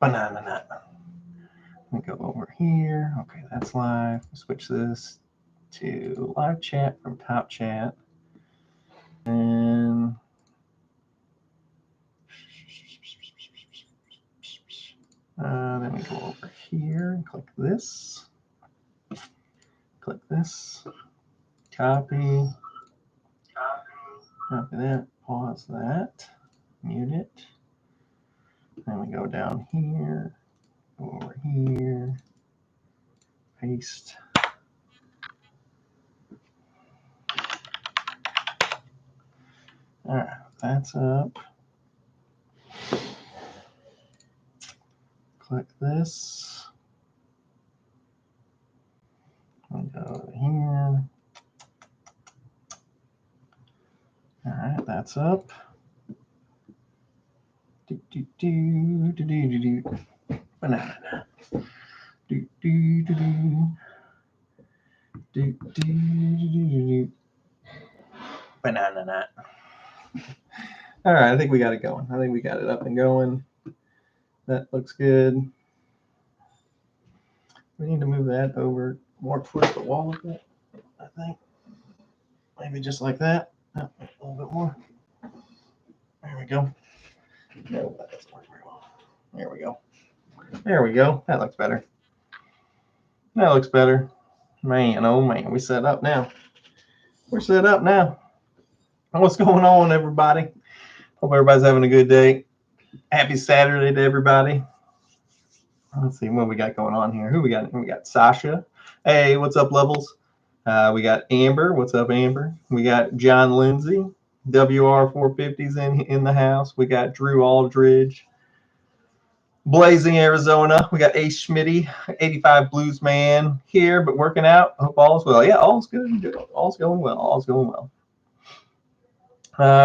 Banana nut. Let me go over here. Okay, that's live. Switch this to live chat from top chat. And then we go over here and click this. Click this. Copy. Copy that. Pause that. Mute it. Then we go down here. Go over here. Paste. All right, that's up. Click this. I'll go over here. All right, that's up. Banana. Banana nut. All right, I think we got it going. I think we got it up and going. That looks good. We need to move that over more towards the wall a bit, I think. Maybe just like that. Oh, a little bit more. There we go. No, that doesn't work very well. There we go. There we go. That looks better. That looks better. Man, oh man, we set up now. We're set up now. What's going on, everybody? Hope everybody's having a good day. Happy Saturday to everybody. Let's see what we got going on here. Who we got? We got Sasha. Hey, what's up, Levels? We got Amber. What's up, Amber? We got John Lindsay. WR450's in the house. We got Drew Aldridge. Blazing, Arizona. We got Ace Schmitty, 85 Blues Man here, but working out. Hope all's well. Yeah, all's good. All's going well. All's going well.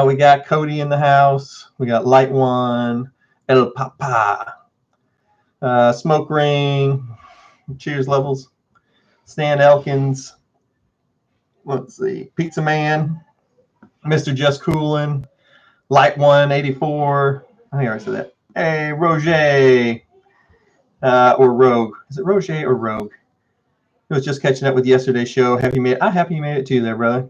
We got Cody in the house. We got Light One, El Papa, Smoke Ring. Cheers, Levels. Stan Elkins. Let's see. Pizza Man. Mr. Just Coolin. Light One, 84. I think I already said that. Hey, Roger. Or Rogue. Is it Roger or Rogue? It was just catching up with yesterday's show. I'm happy you made it too there, brother.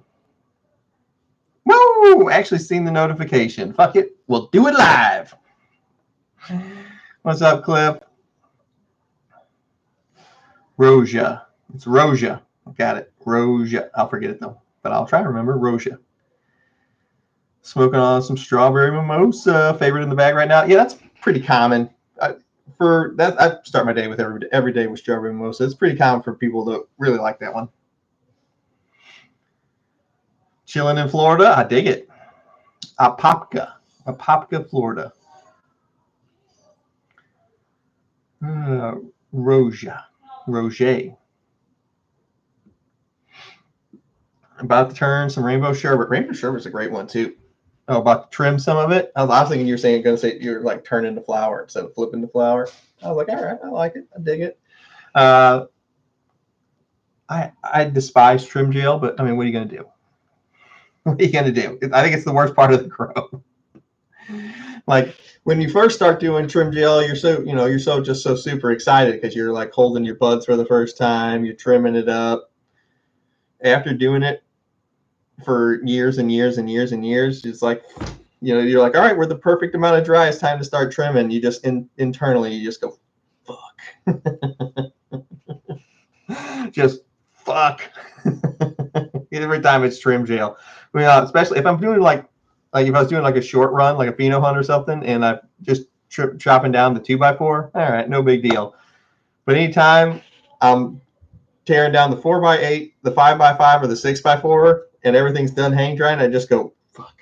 Woo! Actually seen the notification. Fuck it. We'll do it live. What's up, Cliff? Roja. It's Roja. I got it. Roja. I'll forget it though, but I'll try to remember. Roja. Smoking on some strawberry mimosa. Favorite in the bag right now. Yeah, that's pretty common. For that, I start my day with every day with strawberry mimosa. It's pretty common for people to really like that one. Chilling in Florida. I dig it. Apopka, Florida. Roja. About to turn some rainbow sherbet. Rainbow sherbet's a great one too. Oh, about to trim some of it. I was thinking you were going to say you're like turning the flour instead of flipping the flour. I was like, all right, I like it. I dig it. I despise trim gel, but I mean, what are you going to do? What are you going to do? I think it's the worst part of the grow. Like when you first start doing trim gel, you're so super excited because you're like holding your buds for the first time. You're trimming it up. After doing it for years and years and years and years, it's like, you're like, all right, we're the perfect amount of dry. It's time to start trimming. You just internally, you just go, fuck. Just fuck. Every time it's trim gel. I mean, especially if I'm doing like if I was doing like a short run, like a pheno hunt or something, and I'm just chopping down the 2x4, all right, no big deal. But anytime I'm tearing down the 4x8, the 5x5, or the 6x4, and everything's done hang drying, I just go, fuck.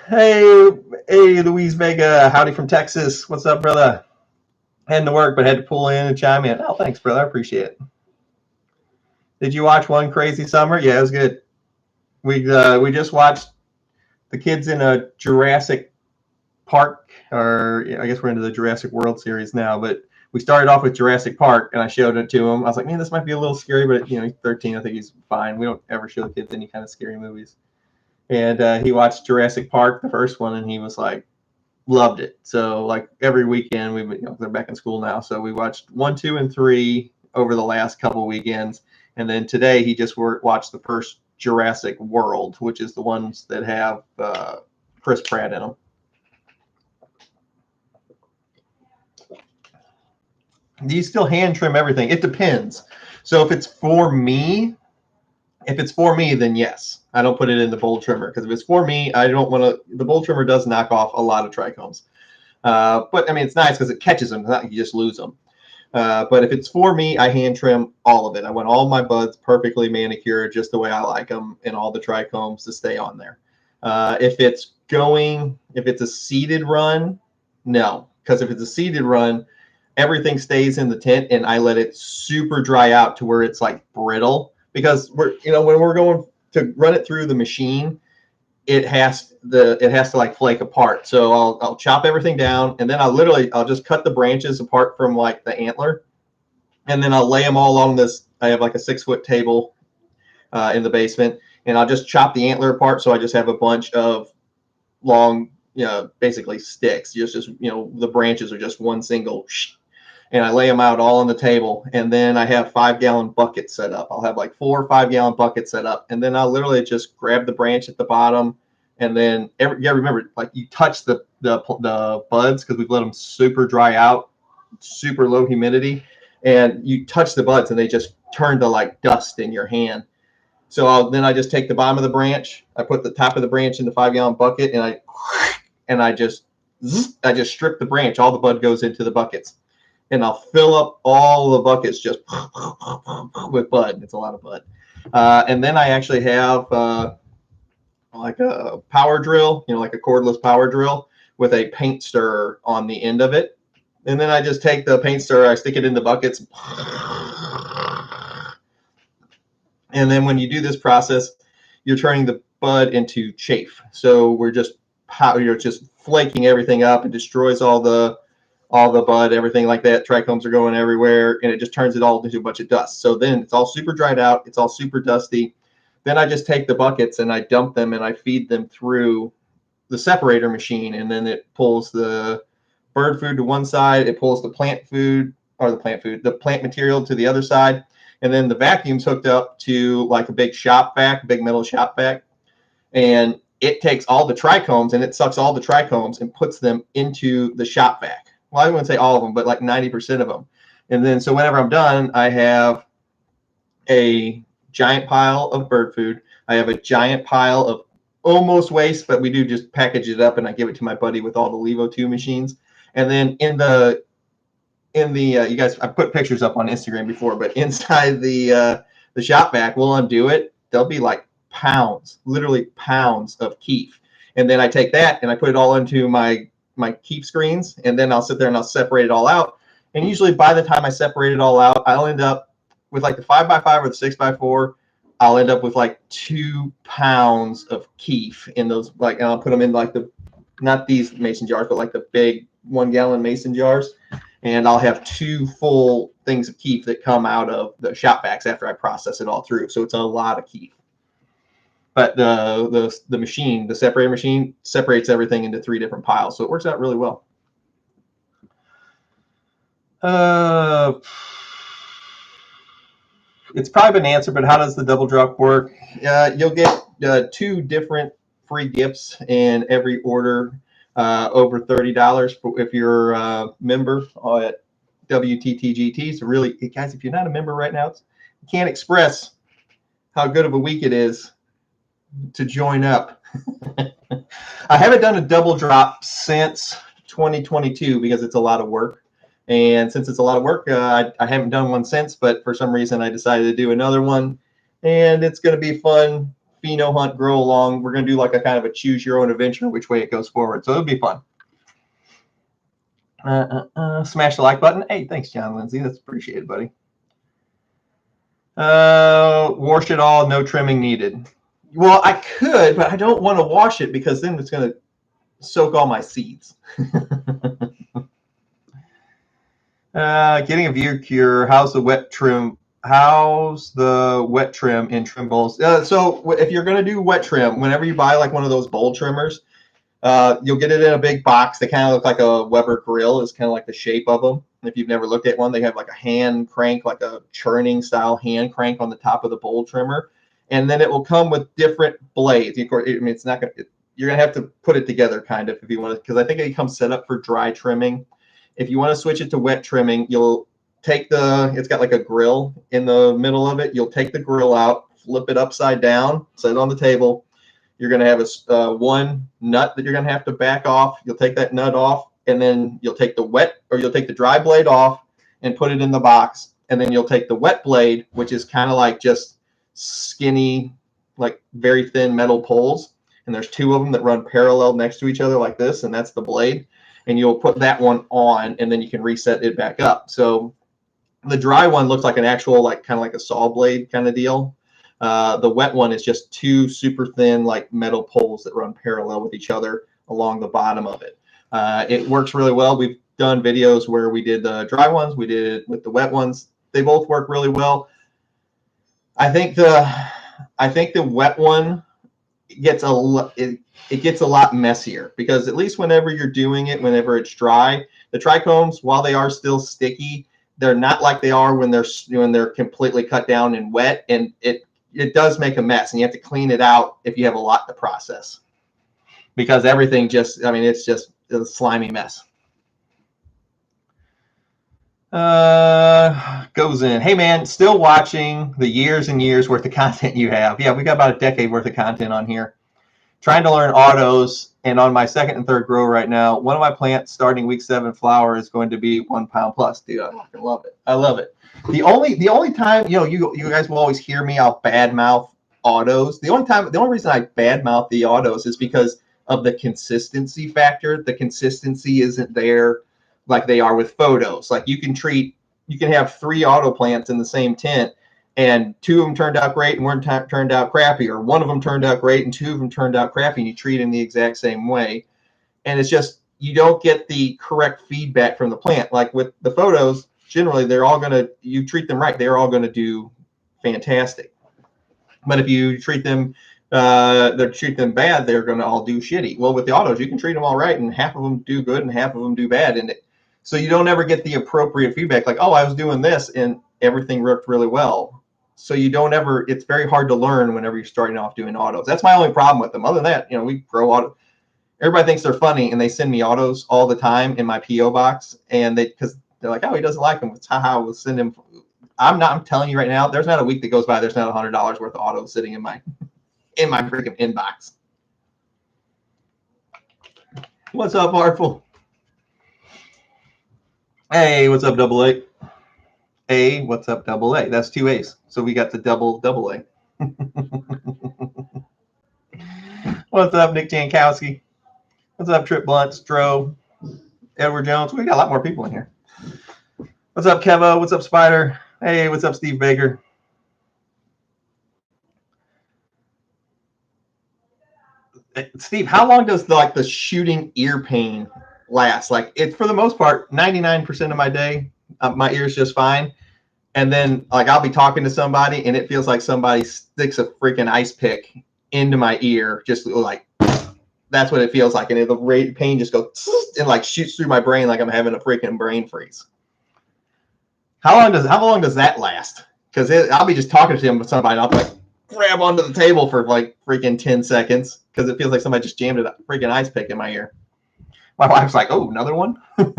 Hey, Louise Vega, howdy from Texas. What's up, brother? Heading to work, but had to pull in and chime in. Oh, thanks, brother. I appreciate it. Did you watch One Crazy Summer? Yeah, it was good. We just watched the kids in a Jurassic Park, or I guess we're into the Jurassic World series now, but we started off with Jurassic Park, and I showed it to him. I was like, man, this might be a little scary, but he's 13. I think he's fine. We don't ever show the kids any kind of scary movies. And he watched Jurassic Park, the first one, and he was like, loved it. So like every weekend, they're back in school now, so we watched 1, 2, and 3 over the last couple weekends, and then today he just watched the first Jurassic World, which is the ones that have Chris Pratt in them. Do you still hand trim everything? It depends. So if it's for me, then yes, I don't put it in the bowl trimmer, because if it's for me, I don't want to. The bowl trimmer does knock off a lot of trichomes, but I mean it's nice because it catches them. It's not like you just lose them. But if it's for me, I hand trim all of it. I want all my buds perfectly manicured, just the way I like them, and all the trichomes to stay on there. If it's a seeded run, no, because if it's a seeded run, everything stays in the tent, and I let it super dry out to where it's like brittle. Because when we're going to run it through the machine, it has to like flake apart. So I'll chop everything down, and then I'll just cut the branches apart from like the antler, and then I'll lay them all along this. I have like a 6-foot table in the basement, and I'll just chop the antler apart. So I just have a bunch of long, basically sticks. Just the branches are just one single. And I lay them out all on the table, and then I have 5-gallon buckets set up. I'll have like 4 or 5-gallon buckets set up, and then I'll literally just grab the branch at the bottom, and then remember, like, you touch the buds, because we've let them super dry out, super low humidity, and you touch the buds and they just turn to like dust in your hand. So I just take the bottom of the branch, I put the top of the branch in the 5-gallon bucket, and I just strip the branch. All the bud goes into the buckets. And I'll fill up all the buckets just with bud. It's a lot of bud. And then I actually have like a power drill, like a cordless power drill with a paint stirrer on the end of it. And then I just take the paint stirrer, I stick it in the buckets. And then when you do this process, you're turning the bud into chaff. So you're just flaking everything up. It destroys all the bud, everything like that. Trichomes are going everywhere, and it just turns it all into a bunch of dust. So then it's all super dried out. It's all super dusty. Then I just take the buckets and I dump them and I feed them through the separator machine, and then it pulls the bird food to one side. It pulls the plant material to the other side. And then the vacuum's hooked up to like a big big metal shop vac. And it takes all the trichomes and it sucks all the trichomes and puts them into the shop vac. Well, I wouldn't say all of them, but like 90% of them. And then, so whenever I'm done, I have a giant pile of bird food. I have a giant pile of almost waste, but we do just package it up and I give it to my buddy with all the Levo 2 machines. And then in the you guys, I put pictures up on Instagram before, but inside the shop vac, we'll undo it. There'll be like pounds, literally pounds of keef. And then I take that and I put it all into my keep screens, and then I'll sit there and I'll separate it all out. And usually by the time I separate it all out, I'll end up with like the 5x5 or the 6x4. I'll end up with like 2 pounds of keef in those, like, and I'll put them in like not these mason jars, but like the big 1-gallon mason jars. And I'll have 2 full things of keef that come out of the shop vacs after I process it all through. So it's a lot of keef. But the machine, the separator machine, separates everything into 3 different piles, so it works out really well. It's probably been answered, but how does the double drop work? You'll get 2 different free gifts in every order over $30 if you're a member at WTTGT. So really, guys, if you're not a member right now, you can't express how good of a week it is to join up. I haven't done a double drop since 2022 because it's a lot of work. And since it's a lot of work, I haven't done one since, but for some reason I decided to do another one. And it's going to be fun. Pheno hunt, grow along. We're going to do like a kind of a choose your own adventure, which way it goes forward. So it'll be fun. Smash the like button. Hey, thanks, John Lindsay. That's appreciated, buddy. Wash it all, no trimming needed. Well, I could, but I don't want to wash it because then it's going to soak all my seeds. Getting a view cure. How's the wet trim how's the wet trim in trim bowls? So if you're going to do wet trim, whenever you buy like one of those bowl trimmers, you'll get it in a big box. They kind of look like a Weber grill. Is kind of like the shape of them. And if you've never looked at one, they have like a hand crank, like a churning style hand crank on the top of the bowl trimmer. And then it will come with different blades. Of course, I mean, it's not going to, you're going to have to put it together kind of if you want to, because I think it comes set up for dry trimming. If you want to switch it to wet trimming, you'll take it's got like a grill in the middle of it. You'll take the grill out, flip it upside down, set it on the table. You're going to have one nut that you're going to have to back off. You'll take that nut off, and then you'll take you'll take the dry blade off and put it in the box. And then you'll take the wet blade, which is kind of like just skinny, like very thin metal poles. And there's two of them that run parallel next to each other like this, and that's the blade. And you'll put that one on, and then you can reset it back up. So the dry one looks like an actual, like kind of like a saw blade kind of deal. The wet one is just two super thin, like metal poles that run parallel with each other along the bottom of it. It works really well. We've done videos where we did the dry ones, we did it with the wet ones. They both work really well. I think the wet one gets it gets a lot messier, because at least whenever you're doing it, whenever it's dry, the trichomes, while they are still sticky, they're not like they are when they're completely cut down and wet, and it does make a mess, and you have to clean it out if you have a lot to process, because everything just, I mean, it's just a slimy mess. Goes in. Hey man, still watching the years and years worth of content you have. Yeah, we got about a decade worth of content on here. Trying to learn autos, and on my second and third grow right now, one of my plants starting week 7 flower is going to be 1 pound plus. Dude, I fucking love it. I love it. The only time, you guys will always hear me, I'll badmouth autos. The only reason I badmouth the autos is because of the consistency factor. The consistency isn't there like they are with photos. Like you can have 3 auto plants in the same tent, and 2 of them turned out great and 1 turned out crappy, or 1 of them turned out great and 2 of them turned out crappy, and you treat them the exact same way. And it's just, you don't get the correct feedback from the plant. Like with the photos, generally you treat them right, they're all going to do fantastic. But if you treat them bad, they're going to all do shitty. Well, with the autos, you can treat them all right, and half of them do good and half of them do bad. And so you don't ever get the appropriate feedback, like, oh, I was doing this and everything worked really well. So it's very hard to learn whenever you're starting off doing autos. That's my only problem with them. Other than that, we grow auto. Everybody thinks they're funny, and they send me autos all the time in my PO box, and because they're like, oh, he doesn't like them. It's how I will send him. I'm telling you right now, there's not a week that goes by there's not $100 worth of autos sitting in my freaking inbox. What's up, Artful? Hey, what's up, Double A? A, what's up, Double A? That's 2 A's. So we got the double A. What's up, Nick Jankowski? What's up, Trip Blunt, Stro, Edward Jones? We got a lot more people in here. What's up, Kevo? What's up, Spider? Hey, what's up, Steve Baker? Steve, how long does the shooting ear pain last? Like, it's for the most part, 99% of my day, my ear's just fine. And then, like, I'll be talking to somebody, and it feels like somebody sticks a freaking ice pick into my ear, just like, that's what it feels like. And the pain just goes and like shoots through my brain like I'm having a freaking brain freeze. How long does that last? Because I'll be just talking to somebody, and I'll be like, grab onto the table for like freaking 10 seconds because it feels like somebody just jammed a freaking ice pick in my ear. My wife's like, oh, another one? Have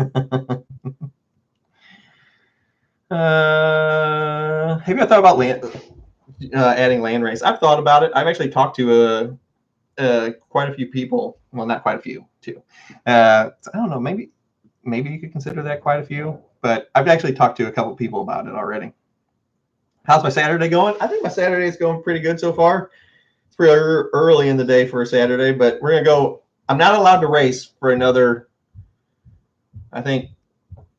you thought about adding land race? I've thought about it. I've actually talked to quite a few people. Well, not quite a few, too. I don't know. Maybe you could consider that quite a few. But I've actually talked to a couple people about it already. How's my Saturday going? I think my Saturday is going pretty good so far. It's pretty early in the day for a Saturday, but we're going to go. I'm not allowed to race for another, I think,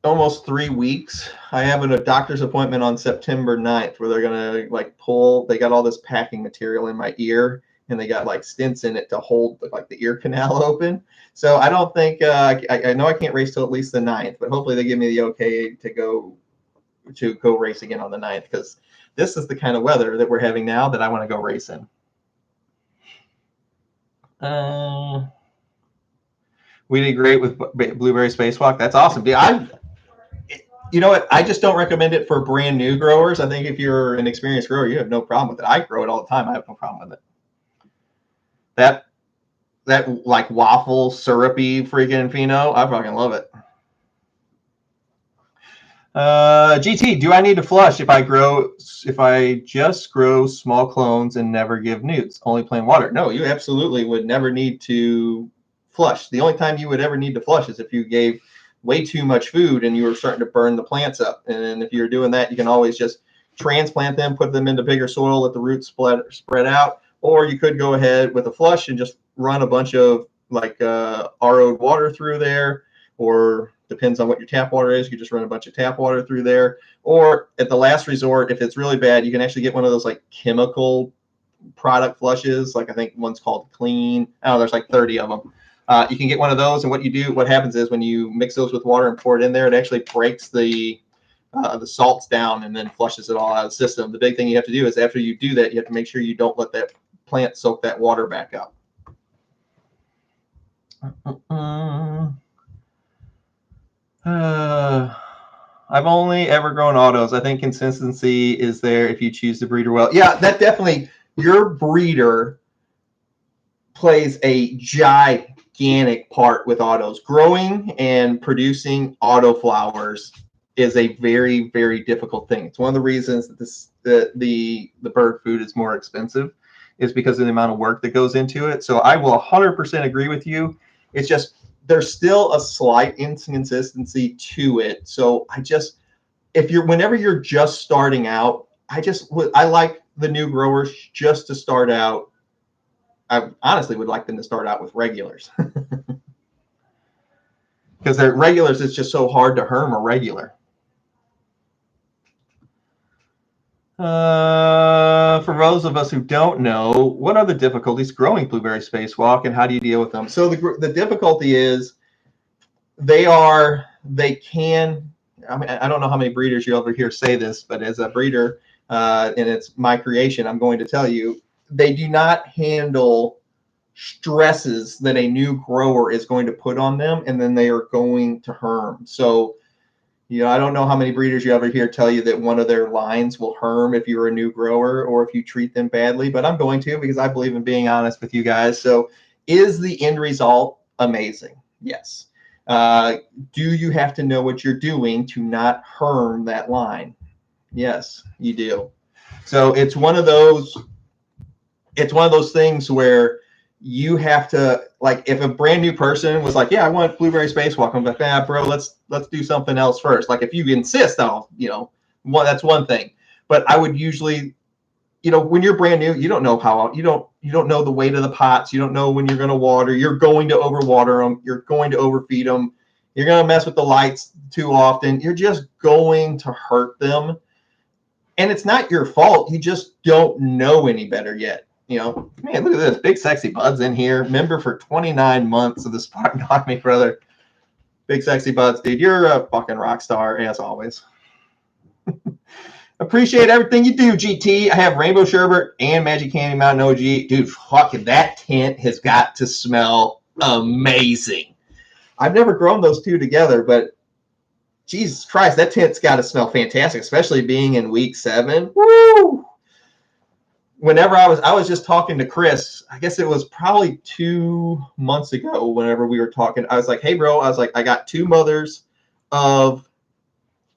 almost 3 weeks. I have a doctor's appointment on September 9th where they're going to they got all this packing material in my ear, and they got like stents in it to hold like the ear canal open. So I don't think, I know I can't race till at least the 9th, but hopefully they give me the okay to go race again on the 9th, because this is the kind of weather that we're having now that I want to go race in. We did great with Blueberry Spacewalk. That's awesome. Dude, you know what? I just don't recommend it for brand new growers. I think if you're an experienced grower, you have no problem with it. I grow it all the time. I have no problem with it. That like waffle syrupy freaking pheno, I fucking love it. GT, do I need to flush if I just grow small clones and never give newts, only plain water? No, you absolutely would never need to flush. The only time you would ever need to flush is if you gave way too much food and you were starting to burn the plants up. And if you're doing that, you can always just transplant them, put them into bigger soil, let the roots spread out, or you could go ahead with a flush and just run a bunch of like RO'd water through there, or depends on what your tap water is. You just run a bunch of tap water through there. Or at the last resort, if it's really bad, you can actually get one of those like chemical product flushes. Like I think one's called Clean. I don't know, there's like 30 of them. You can get one of those, and what happens is when you mix those with water and pour it in there, it actually breaks the salts down and then flushes it all out of the system. The big thing you have to do is after you do that, you have to make sure you don't let that plant soak that water back up. I've only ever grown autos. I think consistency is there if you choose the breeder well. Yeah, that definitely, your breeder plays a gigantic part with autos. Growing and producing autoflowers is a very, very difficult thing. It's one of the reasons that the bird food is more expensive, is because of the amount of work that goes into it. So I will 100% agree with you. It's just there's still a slight inconsistency to it. So whenever you're just starting out, I like the new growers just to start out. I honestly would like them to start out with regulars. Because they're regulars, it's just so hard to herm a regular. For those of us who don't know, what are the difficulties growing Blueberry Spacewalk, and how do you deal with them? So the difficulty is I mean, I don't know how many breeders you ever hear say this, but as a breeder, and it's my creation, I'm going to tell you, they do not handle stresses that a new grower is going to put on them, and then they are going to herm. So, I don't know how many breeders you ever hear tell you that one of their lines will herm if you're a new grower or if you treat them badly, but I'm going to, because I believe in being honest with you guys. So is the end result amazing? Yes. Do you have to know what you're doing to not herm that line? Yes, you do. So it's one of those things where you have to, like, if a brand new person was like, yeah, I want Blueberry Spacewalk, I'm like, bro, let's do something else first. Like, if you insist, that's one thing. But I would usually, when you're brand new, you don't know you don't know the weight of the pots. You don't know when you're going to water. You're going to overwater them. You're going to overfeed them. You're going to mess with the lights too often. You're just going to hurt them. And it's not your fault. You just don't know any better yet. Man, look at this. Big Sexy Bud's in here. Member for 29 months of the Spartan Army, brother. Big Sexy Buds, dude. You're a fucking rock star, as always. Appreciate everything you do, GT. I have Rainbow Sherbet and Magic Candy Mountain OG. Dude, fucking that tent has got to smell amazing. I've never grown those two together, but Jesus Christ, that tent's got to smell fantastic, especially being in week 7. Woo! Whenever I was just talking to Chris, I guess it was probably 2 months ago, whenever we were talking, I was like, hey, bro, I got 2 mothers of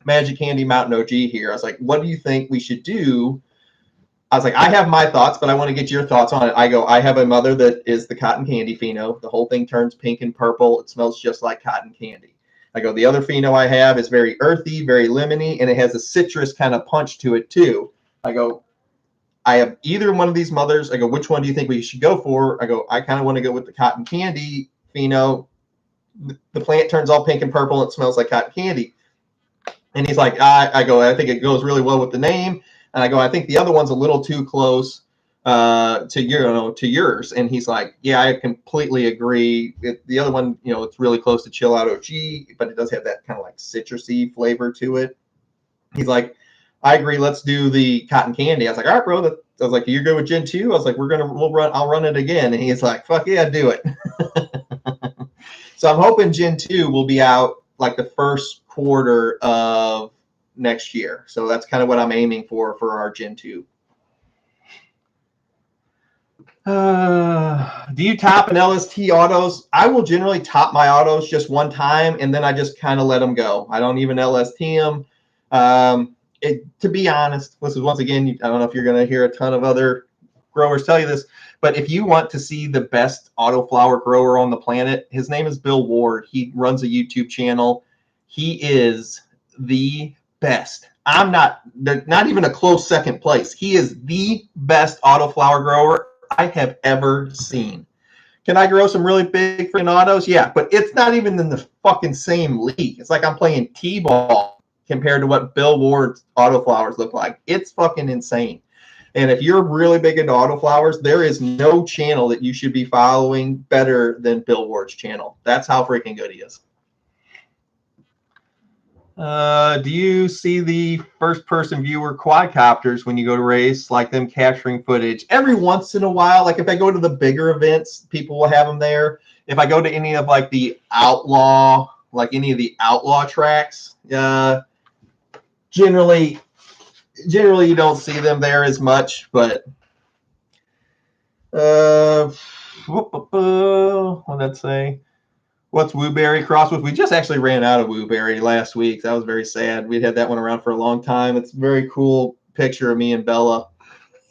Magic Candy Mountain OG here. I was like, what do you think we should do? I was like, I have my thoughts, but I want to get your thoughts on it. I have a mother that is the cotton candy pheno. The whole thing turns pink and purple. It smells just like cotton candy. The other pheno I have is very earthy, very lemony, and it has a citrus kind of punch to it too. I have either one of these mothers. Which one do you think we should go for? I kind of want to go with the cotton candy pheno. The plant turns all pink and purple. And it smells like cotton candy. And he's like, I think it goes really well with the name. And I think the other one's a little too close to yours. And he's like, yeah, I completely agree. The other one, it's really close to Chill Out OG, but it does have that kind of like citrusy flavor to it. He's like, I agree. Let's do the cotton candy. I was like, all right, bro. I was like, you're good with Gen 2? I was like, I'll run it again. And he's like, fuck yeah, do it. So I'm hoping Gen 2 will be out like the first quarter of next year. So that's kind of what I'm aiming for our Gen 2. Do you top an LST autos? I will generally top my autos just one time, and then I just kind of let them go. I don't even LST them. To be honest, this is once again, I don't know if you're going to hear a ton of other growers tell you this, but if you want to see the best autoflower grower on the planet, his name is Bill Ward. He runs a YouTube channel. He is the best. I'm not even a close second place. He is the best autoflower grower I have ever seen. Can I grow some really big freaking autos? Yeah, but it's not even in the fucking same league. It's like I'm playing T-ball compared to what Bill Ward's autoflowers look like. It's fucking insane. And if you're really big into autoflowers, there is no channel that you should be following better than Bill Ward's channel. That's how freaking good he is. Do you see the first-person viewer quadcopters when you go to race, like them capturing footage? Every once in a while, like if I go to the bigger events, people will have them there. If I go to any of like the outlaw, like any of the outlaw tracks, generally you don't see them there as much. But what did that say? What's Wooberry crossed with? We just actually ran out of Wooberry last week. That was very sad. We'd had that one around for a long time. It's a very cool picture of me and Bella.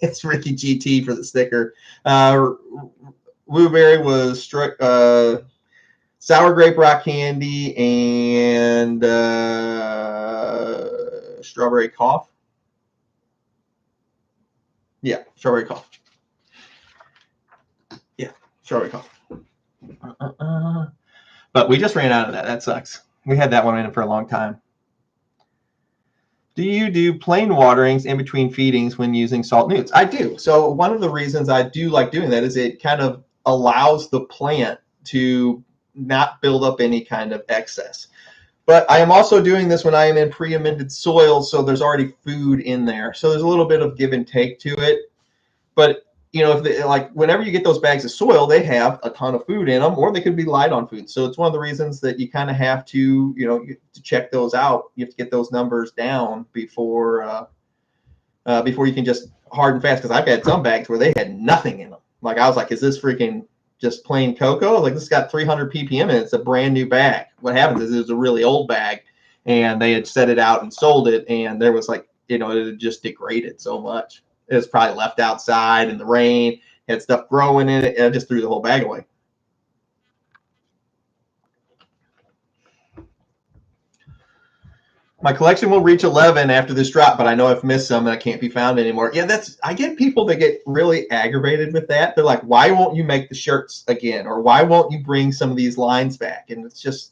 It's Ricky GT for the sticker. Wooberry was sour grape rock candy and strawberry cough. Yeah, strawberry cough. Yeah, strawberry cough. But we just ran out of that. That sucks. We had that one in for a long time. Do you do plain waterings in between feedings when using salt newts? I do. So one of the reasons I do like doing that is it kind of allows the plant to not build up any kind of excess. But I am also doing this when I am in pre-amended soil, so there's already food in there. So there's a little bit of give and take to it. But you know, if they, like whenever you get those bags of soil, they have a ton of food in them, or they could be light on food. So it's one of the reasons that you kind of have to, you know, to check those out. You have to get those numbers down before you can just hard and fast. Because I've had some bags where they had nothing in them. Like I was like, is this freaking just plain cocoa? Like this has got 300 ppm in it. It's a brand new bag. What happens is it was a really old bag, and they had set it out and sold it, and there was like, you know, it had just degraded so much. It was probably left outside in the rain, had stuff growing in it, and I just threw the whole bag away. My collection will reach 11 after this drop, but I know I've missed some that can't be found anymore. Yeah, I get people that get really aggravated with that. They're like, why won't you make the shirts again? Or why won't you bring some of these lines back? And it's just,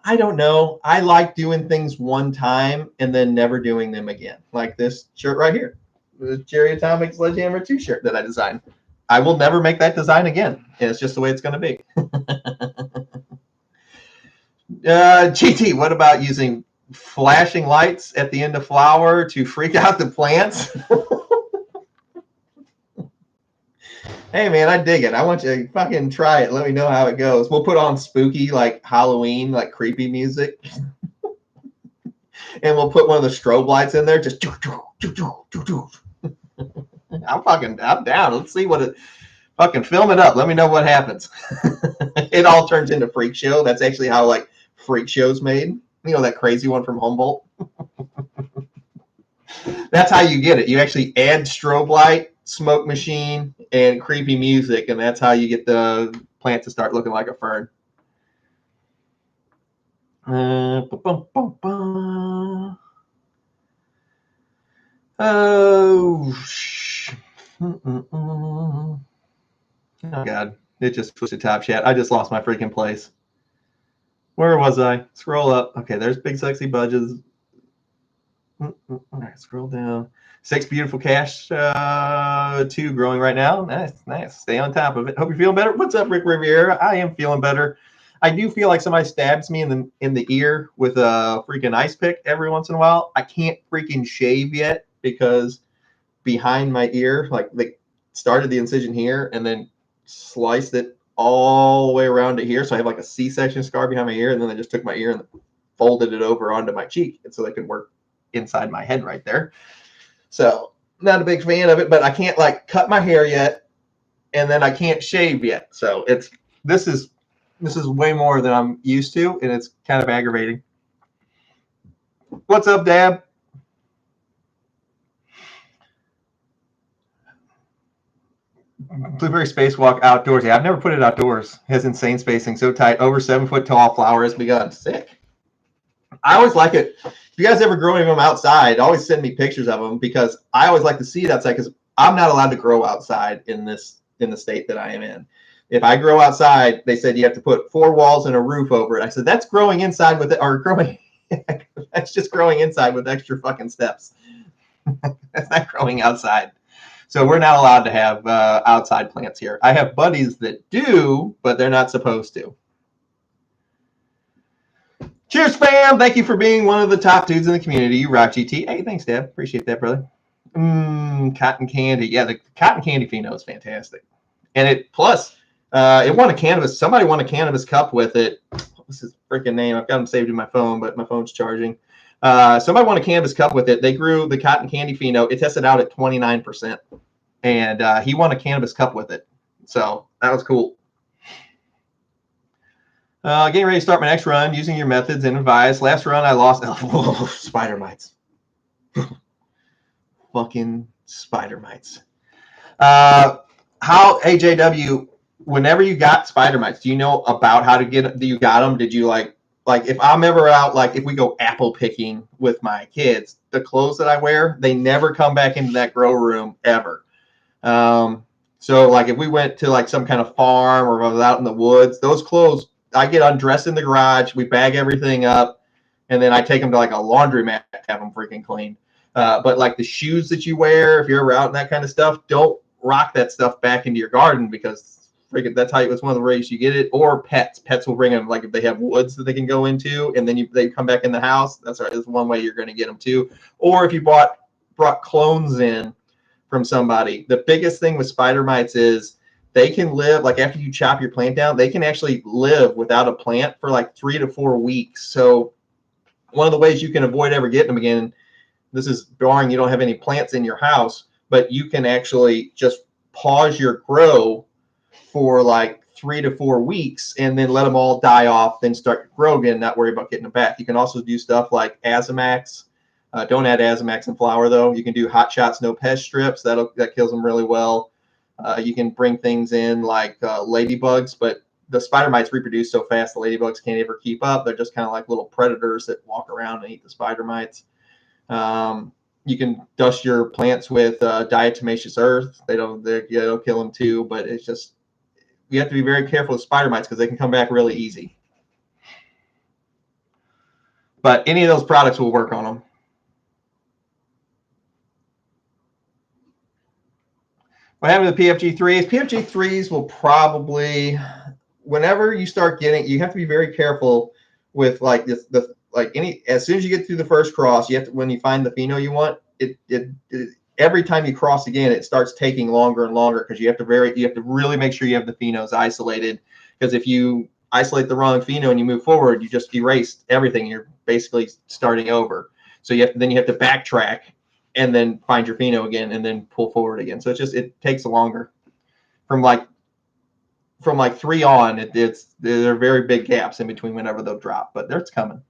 I don't know. I like doing things one time and then never doing them again. Like this shirt right here. The Jerry Atomic Sledgehammer 2 shirt that I designed. I will never make that design again. It's just the way it's going to be. GT, what about using flashing lights at the end of flower to freak out the plants? Hey, man, I dig it. I want you to fucking try it. Let me know how it goes. We'll put on spooky, like Halloween, like creepy music. And we'll put one of the strobe lights in there. Just I'm down. Let's see what it fucking film it up. Let me know what happens. It all turns into Freak Show. That's actually how like Freak Show's made. You know, that crazy one from Humboldt. That's how you get it. You actually add strobe light, smoke machine, and creepy music, and that's how you get the plant to start looking like a fern. Oh God, it just switched to Top Chat. I just lost my freaking place. Where was I? Scroll up. Okay, there's Big Sexy Budges. All right, scroll down. 6 Beautiful Cash 2 growing right now. Nice. Stay on top of it. Hope you're feeling better. What's up, Rick Riviera? I am feeling better. I do feel like somebody stabs me in the ear with a freaking ice pick every once in a while. I can't freaking shave yet because behind my ear, like they started the incision here and then sliced it all the way around to here. So I have like a C-section scar behind my ear, and then they just took my ear and folded it over onto my cheek, and so they could work inside my head right there. So not a big fan of it, but I can't like cut my hair yet, and then I can't shave yet. So this is way more than I'm used to, and it's kind of aggravating. What's up, Dab? Blueberry spacewalk outdoors. Yeah, I've never put it outdoors. It has insane spacing, so tight. Over 7 foot tall. Flower has begun. Sick. I always like it. If you guys ever grow any of them outside, always send me pictures of them because I always like to see it outside because I'm not allowed to grow outside in the state that I am in. If I grow outside, they said you have to put 4 walls and a roof over it. I said that's growing inside with it, or growing. That's just growing inside with extra fucking steps. That's not growing outside. So we're not allowed to have outside plants here. I have buddies that do, but they're not supposed to. Cheers, fam. Thank you for being one of the top dudes in the community. You rock, GT. Hey, thanks, Deb. Appreciate that, brother. Cotton candy. Yeah, the cotton candy pheno is fantastic. And it won a cannabis. Somebody won a cannabis cup with it. What's his freaking name? I've got him saved in my phone, but my phone's charging. Somebody won a cannabis cup with it. They grew the cotton candy pheno. It tested out at 29%. And he won a cannabis cup with it. So that was cool. Getting ready to start my next run using your methods and advice. Last run I lost spider mites. Fucking spider mites. How AJW, whenever you got spider mites, do you know about how to get you got them? Did you like if I'm ever out, like if we go apple picking with my kids, the clothes that I wear, they never come back into that grow room ever. So like if we went to like some kind of farm or out in the woods, those clothes, I get undressed in the garage, we bag everything up, and then I take them to like a laundromat to have them freaking cleaned. But like the shoes that you wear, if you're ever out and that kind of stuff, don't rock that stuff back into your garden because freaking that's how it's one of the ways you get it. Or pets will bring them, like if they have woods that they can go into, and then they come back in the house. That's one way you're going to get them too. Or if you brought clones in from somebody, the biggest thing with spider mites is they can live, like after you chop your plant down, they can actually live without a plant for like 3 to 4 weeks. So one of the ways you can avoid ever getting them again, this is barring you don't have any plants in your house, but you can actually just pause your grow for like 3 to 4 weeks and then let them all die off, then start to grow again, not worry about getting them back. You can also do stuff like Azamax. Don't add Azamax in flower though. You can do Hot Shots No Pest strips. That kills them really well. You can bring things in like ladybugs, but the spider mites reproduce so fast the ladybugs can't ever keep up. They're just kind of like little predators that walk around and eat the spider mites. You can dust your plants with diatomaceous earth. They'll kill them too, but it's just you have to be very careful with spider mites because they can come back really easy. But any of those products will work on them. What happened to the PFG3s? PFG3s will probably, whenever you start getting, you have to be very careful with like this, as soon as you get through the first cross, you have to, when you find the pheno you want, it every time you cross again, it starts taking longer and longer because you have to really make sure you have the phenos isolated, because if you isolate the wrong pheno and you move forward, you just erased everything. You're basically starting over. So you have to backtrack and then find your pheno again and then pull forward again. So it takes longer. From like 3 on, there are very big gaps in between whenever they'll drop, but it's coming.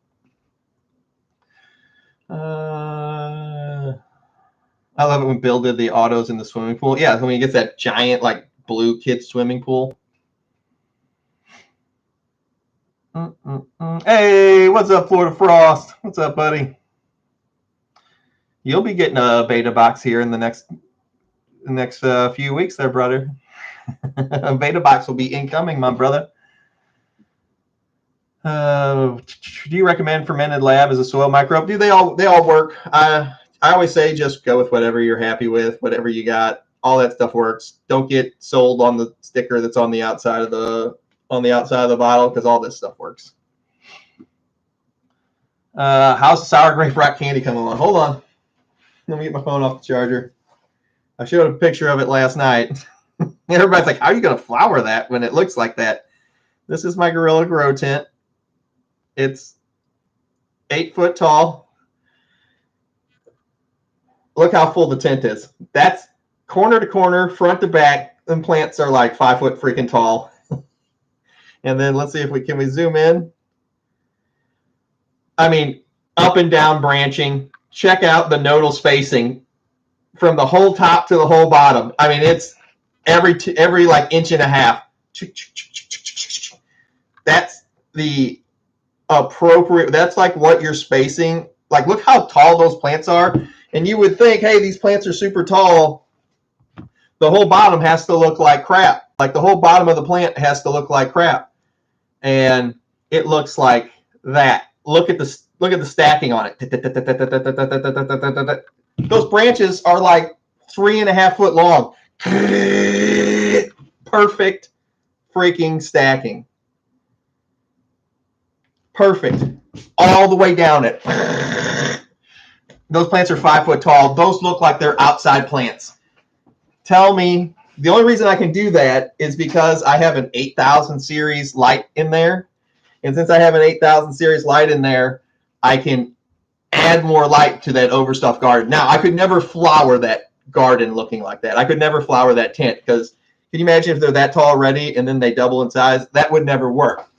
I love it when Bill did the autos in the swimming pool. Yeah, when he gets that giant like blue kid swimming pool. Hey, what's up, Florida Frost? What's up, buddy? You'll be getting a beta box here in the next few weeks there, brother. A beta box will be incoming, my brother. Do you recommend fermented lab as a soil microbe? They all work. I always say just go with whatever you're happy with, whatever you got. All that stuff works. Don't get sold on the sticker that's on the outside of the on the outside of the bottle because all this stuff works. How's the sour grape rock candy coming along? Hold on. Let me get my phone off the charger. I showed a picture of it last night. Everybody's like, how are you going to flower that when it looks like that? This is my Gorilla Grow tent. It's 8 foot tall. Look how full the tent is. That's corner to corner, front to back. And plants are like 5 foot freaking tall. And then let's see if we can zoom in. I mean, up and down branching. Check out the nodal spacing from the whole top to the whole bottom. I mean, it's every like inch and a half. That's the appropriate. That's like what you're spacing. Like, look how tall those plants are. And you would think, hey, these plants are super tall. The whole bottom has to look like crap. Like the whole bottom of the plant has to look like crap. And it looks like that. Look at the stacking on it. Those branches are like 3.5 foot long. Perfect freaking stacking. Perfect. All the way down it. Those plants are 5 foot tall. Those look like they're outside plants. Tell me, the only reason I can do that is because I have an 8000 series light in there. And since I have an 8000 series light in there, I can add more light to that overstuffed garden. Now, I could never flower that garden looking like that. I could never flower that tent because can you imagine if they're that tall already and then they double in size? That would never work.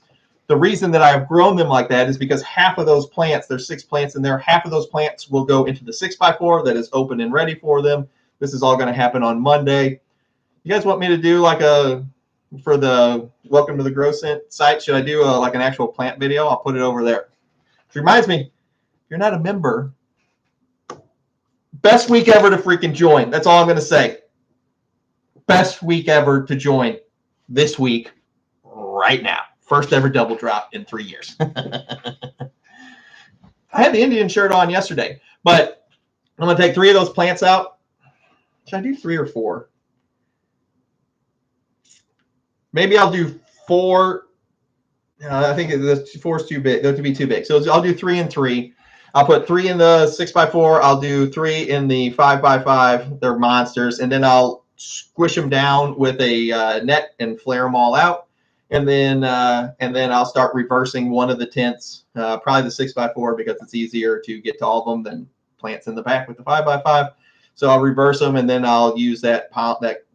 The reason that I've grown them like that is because half of those plants, there's 6 plants in there, half of those plants will go into the 6x4 that is open and ready for them. This is all going to happen on Monday. You guys want me to do like for the Welcome to the Grow site, should I do like an actual plant video? I'll put it over there. Which reminds me, if you're not a member, best week ever to freaking join. That's all I'm going to say. Best week ever to join this week right now. First ever double drop in 3 years. I had the Indian shirt on yesterday, but I'm going to take 3 of those plants out. Should I do 3 or 4? Maybe I'll do 4. I think 4 is too big. That would be too big. So I'll do 3 and 3. I'll put 3 in the 6x4. I'll do 3 in the 5x5. They're monsters. And then I'll squish them down with a net and flare them all out. And then I'll start reversing one of the tents, probably the 6x4 because it's easier to get to all of them than plants in the back with the 5x5. So I'll reverse them, and then I'll use that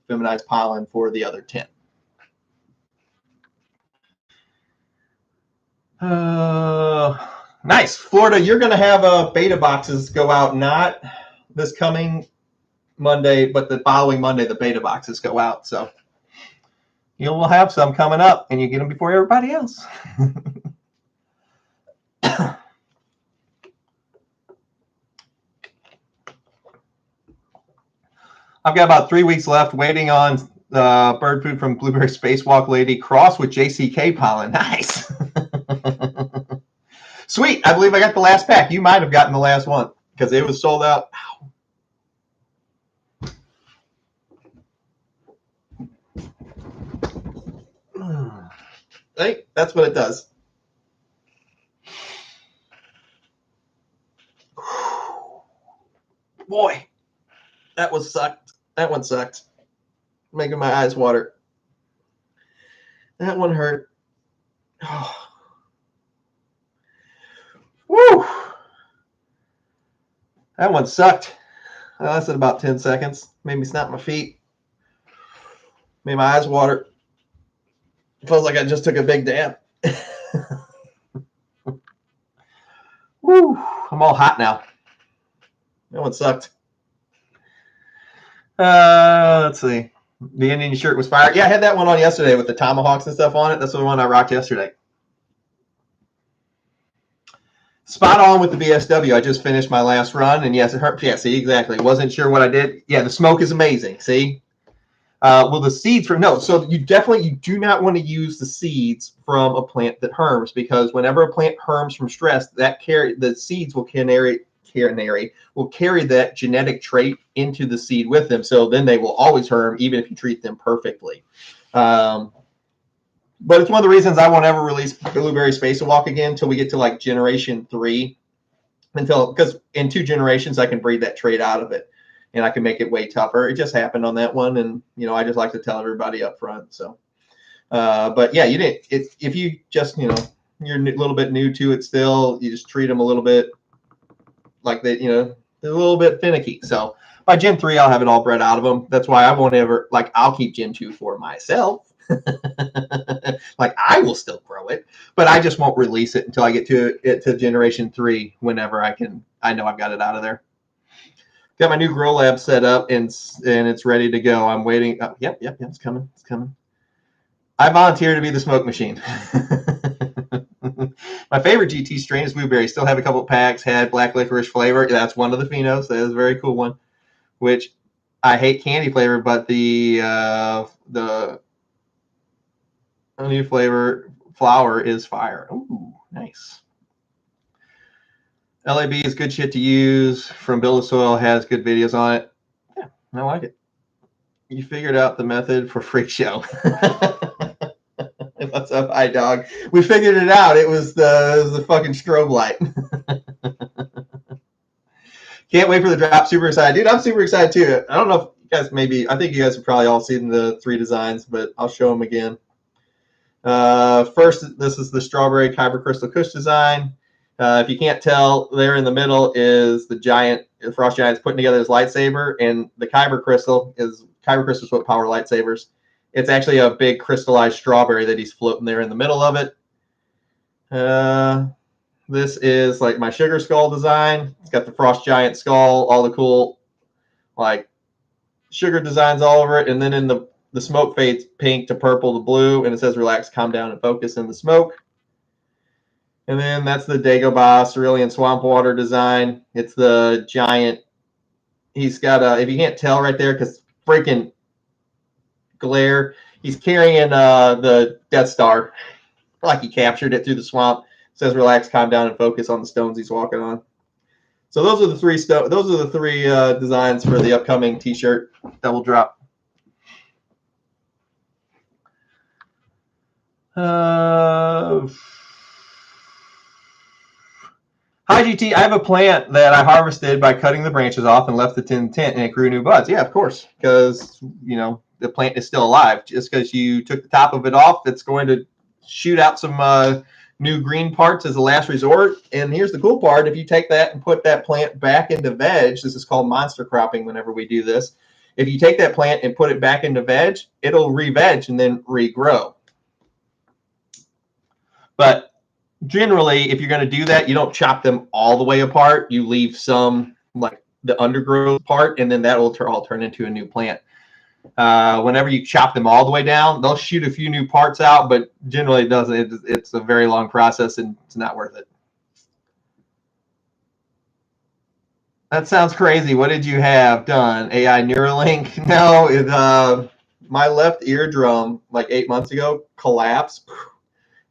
feminized pollen for the other tent. Nice. Florida, you're going to have beta boxes go out, not this coming Monday, but the following Monday, the beta boxes go out. So you will have some coming up, and you get them before everybody else. I've got about 3 weeks left waiting on bird food from Blueberry Spacewalk Lady cross with JCK pollen. Nice. Sweet. I believe I got the last pack. You might have gotten the last one because it was sold out. Ow. Hey, that's what it does. Boy, that was sucked. That one sucked. Making my eyes water. That one hurt. Oh. Woo! That one sucked. That lasted about 10 seconds. Made me snap my feet. Made my eyes water. Feels like I just took a big dab. Woo! I'm all hot now. That one sucked. Let's see. The Indian shirt was fire. Yeah, I had that one on yesterday with the tomahawks and stuff on it. That's the one I rocked yesterday. Spot on with the BSW. I just finished my last run, and yes, it hurt. Yeah, see, exactly. Wasn't sure what I did. Yeah, the smoke is amazing. See? Well, the seeds from no. So you do not want to use the seeds from a plant that herms because whenever a plant herms from stress, the seeds will carry that genetic trait into the seed with them. So then they will always herm, even if you treat them perfectly. But it's one of the reasons I won't ever release Blueberry Space Walk again until we get to like generation 3. Because in 2 generations I can breed that trait out of it, and I can make it way tougher. It just happened on that one, and I just like to tell everybody up front. So, but yeah, you didn't. If you just you're a little bit new to it still, you just treat them a little bit like they they're a little bit finicky. So by Gen 3, I'll have it all bred out of them. That's why I won't ever I'll keep Gen 2 for myself. Like I will still grow it, but I just won't release it until I get to generation 3. Whenever I know I've got it out of there. Got my new grow lab set up and it's ready to go. I'm waiting. Oh, yep, it's coming. It's coming. I volunteer to be the smoke machine. My favorite GT strain is blueberry. Still have a couple packs. Had black licorice flavor. That's one of the phenos. That is a very cool one. Which I hate candy flavor, but the new flavor flower is fire. Ooh, nice. LAB is good shit to use. From Build a Soil has good videos on it. Yeah, I like it. You figured out the method for Freak Show. What's up, hi dog? We figured it out. It was the fucking strobe light. Can't wait for the drop. Super excited, dude. I'm super excited too. I don't know if you guys I think you guys have probably all seen the 3 designs, but I'll show them again. First, this is the strawberry kyber crystal kush design. If you can't tell, there in the middle is the frost giant's putting together his lightsaber, and the kyber crystal is what power lightsabers. It's actually a big crystallized strawberry that he's floating there in the middle of it. This is like my sugar skull design. It's got the frost giant skull, all the cool like sugar designs all over it, and then in the smoke fades pink to purple to blue, and it says relax, calm down, and focus in the smoke. And then that's the Dagobah Cerulean Swamp Water design. It's the giant. He's got if you can't tell right there, because freaking glare, he's carrying the Death Star. Like he captured it through the swamp. It says relax, calm down, and focus on the stones he's walking on. So those are the 3 designs for the upcoming t-shirt double drop. Hi GT, I have a plant that I harvested by cutting the branches off and left it in the tent, and it grew new buds. Yeah, of course, because the plant is still alive. Just because you took the top of it off, it's going to shoot out some new green parts as a last resort. And here's the cool part: if you take that and put that plant back into veg, this is called monster cropping. Whenever we do this, if you take that plant and put it back into veg, it'll re-veg and then regrow. But generally, if you're going to do that, you don't chop them all the way apart. You leave some, like the undergrowth part, and then that will all turn into a new plant. Whenever you chop them all the way down, they'll shoot a few new parts out, but generally it doesn't. It's a very long process, and it's not worth it. That sounds crazy. What did you have done? AI Neuralink? No, my left eardrum, like 8 months ago, collapsed.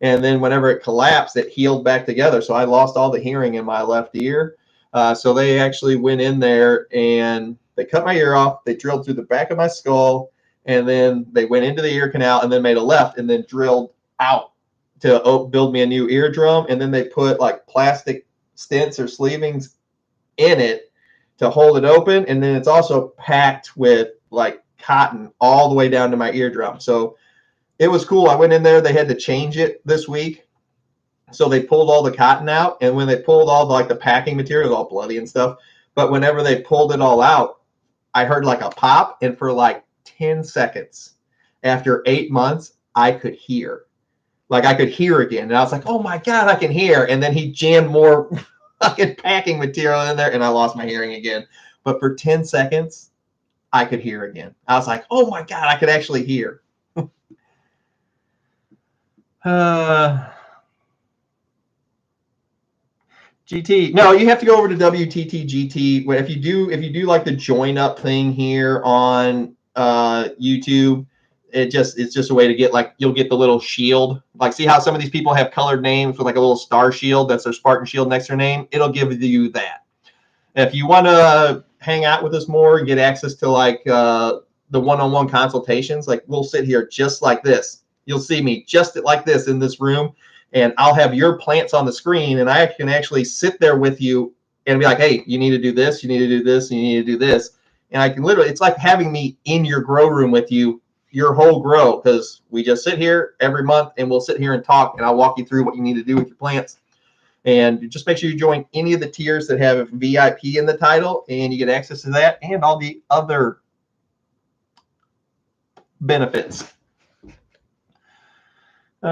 And then whenever it collapsed, it healed back together. So I lost all the hearing in my left ear. So they actually went in there and they cut my ear off. They drilled through the back of my skull, and then they went into the ear canal and then made a left and then drilled out to build me a new eardrum. And then they put like plastic stents or sleevings in it to hold it open. And then it's also packed with like cotton all the way down to my eardrum. So it was cool. I went in there. They had to change it this week. So they pulled all the cotton out. And when they pulled all the packing material, all bloody and stuff. But whenever they pulled it all out, I heard like a pop. And for like 10 seconds, after 8 months, I could hear. Like I could hear again. And I was like, oh my God, I can hear. And then he jammed more fucking packing material in there and I lost my hearing again. But for 10 seconds, I could hear again. I was like, oh my God, I could actually hear. GT. No, you have to go over to WTTGT. If you do like the join up thing here on YouTube, it's just a way to get you'll get the little shield. Like see how some of these people have colored names with like a little star shield that's their Spartan shield next to their name? It'll give you that. If you want to hang out with us more and get access to the one-on-one consultations, we'll sit here just like this You'll see me just like this in this room, and I'll have your plants on the screen, and I can actually sit there with you and be like, hey, you need to do this, you need to do this, you need to do this. And I can literally, it's like having me in your grow room with you, your whole grow, because we just sit here every month and we'll sit here and talk, and I'll walk you through what you need to do with your plants. And just make sure you join any of the tiers that have VIP in the title, and you get access to that and all the other benefits. Hey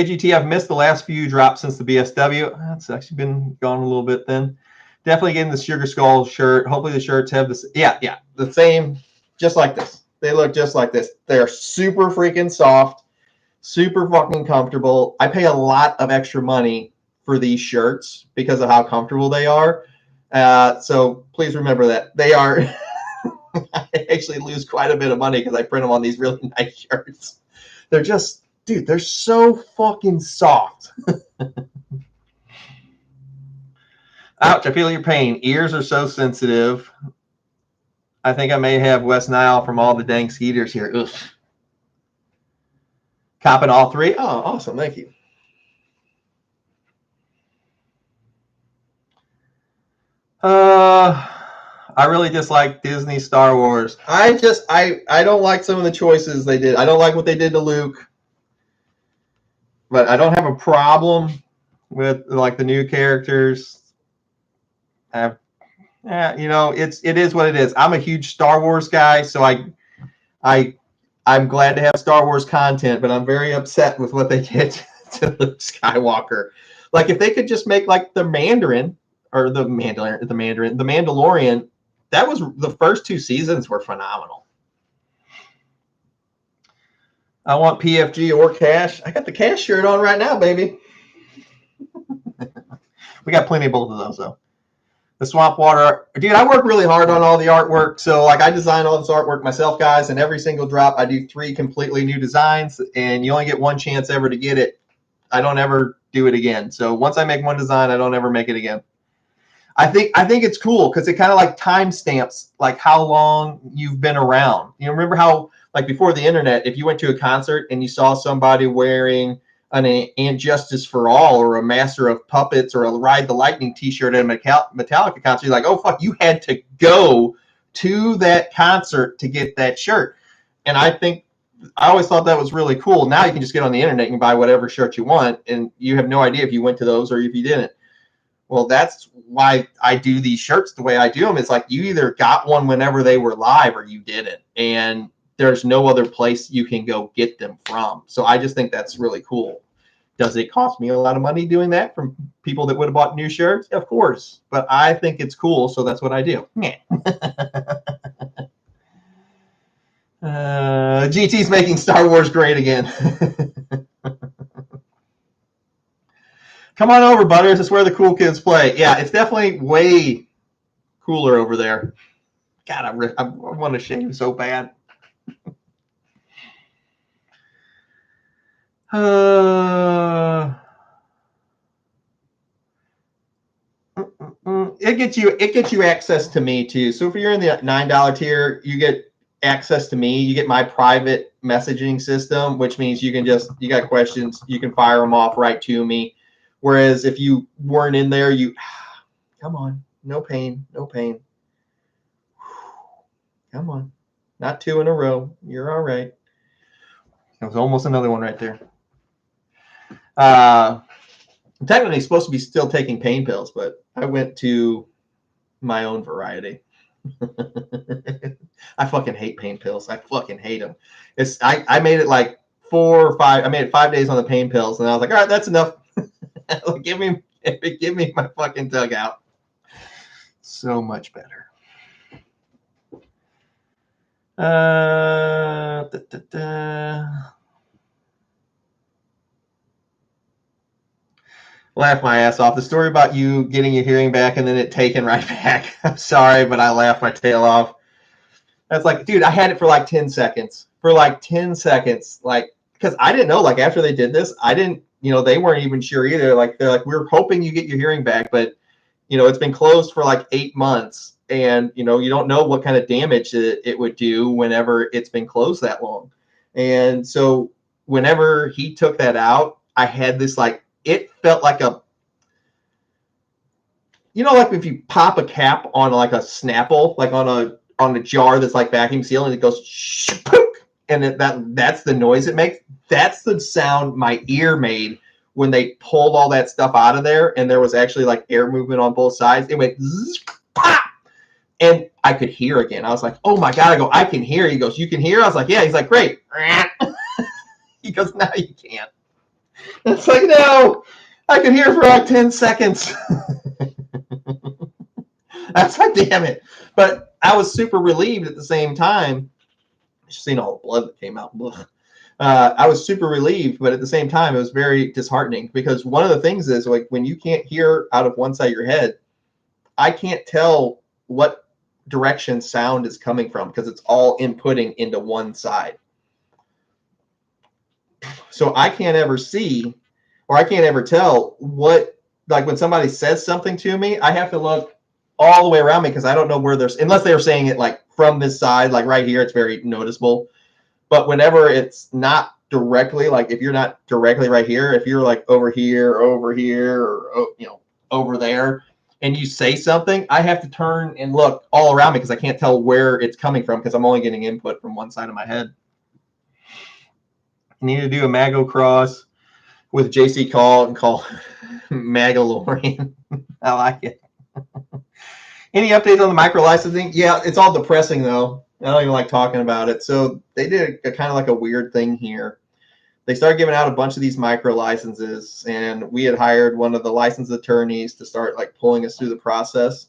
GT, I've missed the last few drops since the BSW. That's actually been gone a little bit then. Definitely getting the Sugar Skull shirt. Hopefully the shirts have this. Yeah, the same, just like this. They look just like this. They're super freaking soft, super fucking comfortable. I pay a lot of extra money for these shirts because of how comfortable they are. So please remember that. They are, I actually lose quite a bit of money because I print them on these really nice shirts. They're just, dude, they're so fucking soft. Ouch, I feel your pain. Ears are so sensitive. I think I may have West Nile from all the dang skeeters here. Ugh. Copping all three? Oh, awesome. Thank you. I really dislike Disney Star Wars. I don't like some of the choices they did. I don't like what they did to Luke. But I don't have a problem with like the new characters. You know, it is what it is. I'm a huge Star Wars guy, so I'm glad to have Star Wars content, but I'm very upset with what they did to Luke Skywalker. Like if they could just make like the Mandarin or the Mandalorian, that was the first 2 seasons were phenomenal. I want PFG or cash. I got the cash shirt on right now, baby. We got plenty of both of those though. The swamp water, dude, I work really hard on all the artwork. So like I design all this artwork myself, guys, and every single drop I do 3 completely new designs, and you only get 1 chance ever to get it. I don't ever do it again. So once I make one design, I don't ever make it again. I think it's cool because it kind of like timestamps like how long you've been around. You know, remember how like before the internet, if you went to a concert and you saw somebody wearing an And Justice for All or a Master of Puppets or a Ride the Lightning t-shirt at a Metallica concert, you're like, oh, fuck, you had to go to that concert to get that shirt. And I always thought that was really cool. Now you can just get on the internet and buy whatever shirt you want, and you have no idea if you went to those or if you didn't. Well, that's why I do these shirts the way I do them. It's like you either got one whenever they were live or you didn't. And there's no other place you can go get them from. So I just think that's really cool. Does it cost me a lot of money doing that from people that would have bought new shirts? Of course. But I think it's cool, so that's what I do. Yeah. GT's making Star Wars great again. Come on over, Butters. It's where the cool kids play. Yeah, it's definitely way cooler over there. God, I want to shave so bad. It gets you access to me too. So if you're in the $9 tier, you get access to me. You get my private messaging system, which means you got questions, you can fire them off right to me. Whereas if you weren't in there, come on, no pain. Come on, not 2 in a row. You're all right. It was almost another one right there. I'm technically supposed to be still taking pain pills, but I went to my own variety. I fucking hate pain pills. I fucking hate them. I made it like 4 or 5. I made it 5 days on the pain pills, and I was like, all right, that's enough. give me my fucking dugout. So much better. Laugh my ass off. The story about you getting your hearing back and then it taken right back. I'm sorry, but I laughed my tail off. That's like, dude, I had it for like 10 seconds. Like, because I didn't know, like, after they did this, I didn't, they weren't even sure either. Like, they're like, we're hoping you get your hearing back, but, it's been closed for like 8 months, and you don't know what kind of damage it would do whenever it's been closed that long. And so whenever he took that out, I had this, like, it felt like like if you pop a cap on like a Snapple, like on a jar that's like vacuum sealed, and it goes shpook, and that's the noise it makes. That's the sound my ear made when they pulled all that stuff out of there, and there was actually like air movement on both sides. It went zzz, pop, and I could hear again. I was like, oh my God. I go, I can hear. He goes, you can hear? I was like, yeah. He's like, great. He goes, no, you can't. It's like, no, I could hear for like 10 seconds. That's like, damn it. But I was super relieved at the same time. I've seen all the blood that came out. I was super relieved, but at the same time, it was very disheartening, because one of the things is, like, when you can't hear out of one side of your head, I can't tell what direction sound is coming from, because it's all inputting into one side. So I can't ever see, or I can't ever tell what, like, when somebody says something to me, I have to look all the way around me, because I don't know where there's, unless they're saying it like from this side, like right here, it's very noticeable. But whenever it's not directly, like if you're not directly right here, if you're like over here, or over there, and you say something, I have to turn and look all around me, because I can't tell where it's coming from, because I'm only getting input from one side of my head. I need to do a Mago cross with JC Call and call Magalorian. I like it. Any updates on the micro licensing? Yeah, it's all depressing though. I don't even like talking about it. So they did a kind of like a weird thing here. They started giving out a bunch of these micro licenses, and we had hired one of the license attorneys to start like pulling us through the process.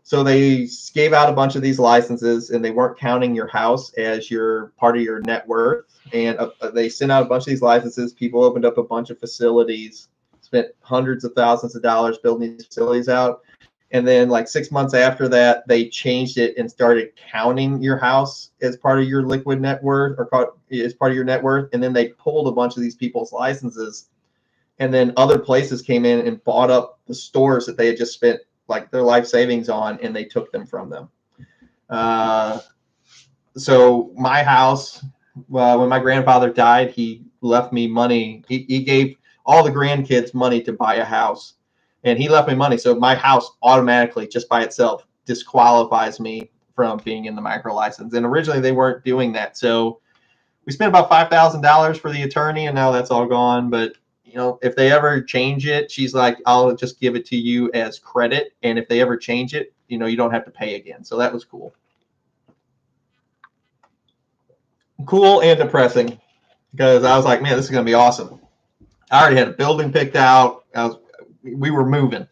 So they gave out a bunch of these licenses, and they weren't counting your house as your part of your net worth. And they sent out a bunch of these licenses. People opened up a bunch of facilities, spent hundreds of thousands of dollars building these facilities out. And then like 6 months after that, they changed it and started counting your house as part of your liquid net worth, or as part of your net worth. And then they pulled a bunch of these people's licenses. And then other places came in and bought up the stores that they had just spent like their life savings on, and they took them from them. So my house, when my grandfather died, he left me money. He gave all the grandkids money to buy a house. And he left me money. So my house automatically, just by itself, disqualifies me from being in the micro license. And originally they weren't doing that. So we spent about $5,000 for the attorney, and now that's all gone. But, if they ever change it, she's like, I'll just give it to you as credit. And if they ever change it, you don't have to pay again. So that was cool. Cool and depressing, because I was like, man, this is going to be awesome. I already had a building picked out. We were moving.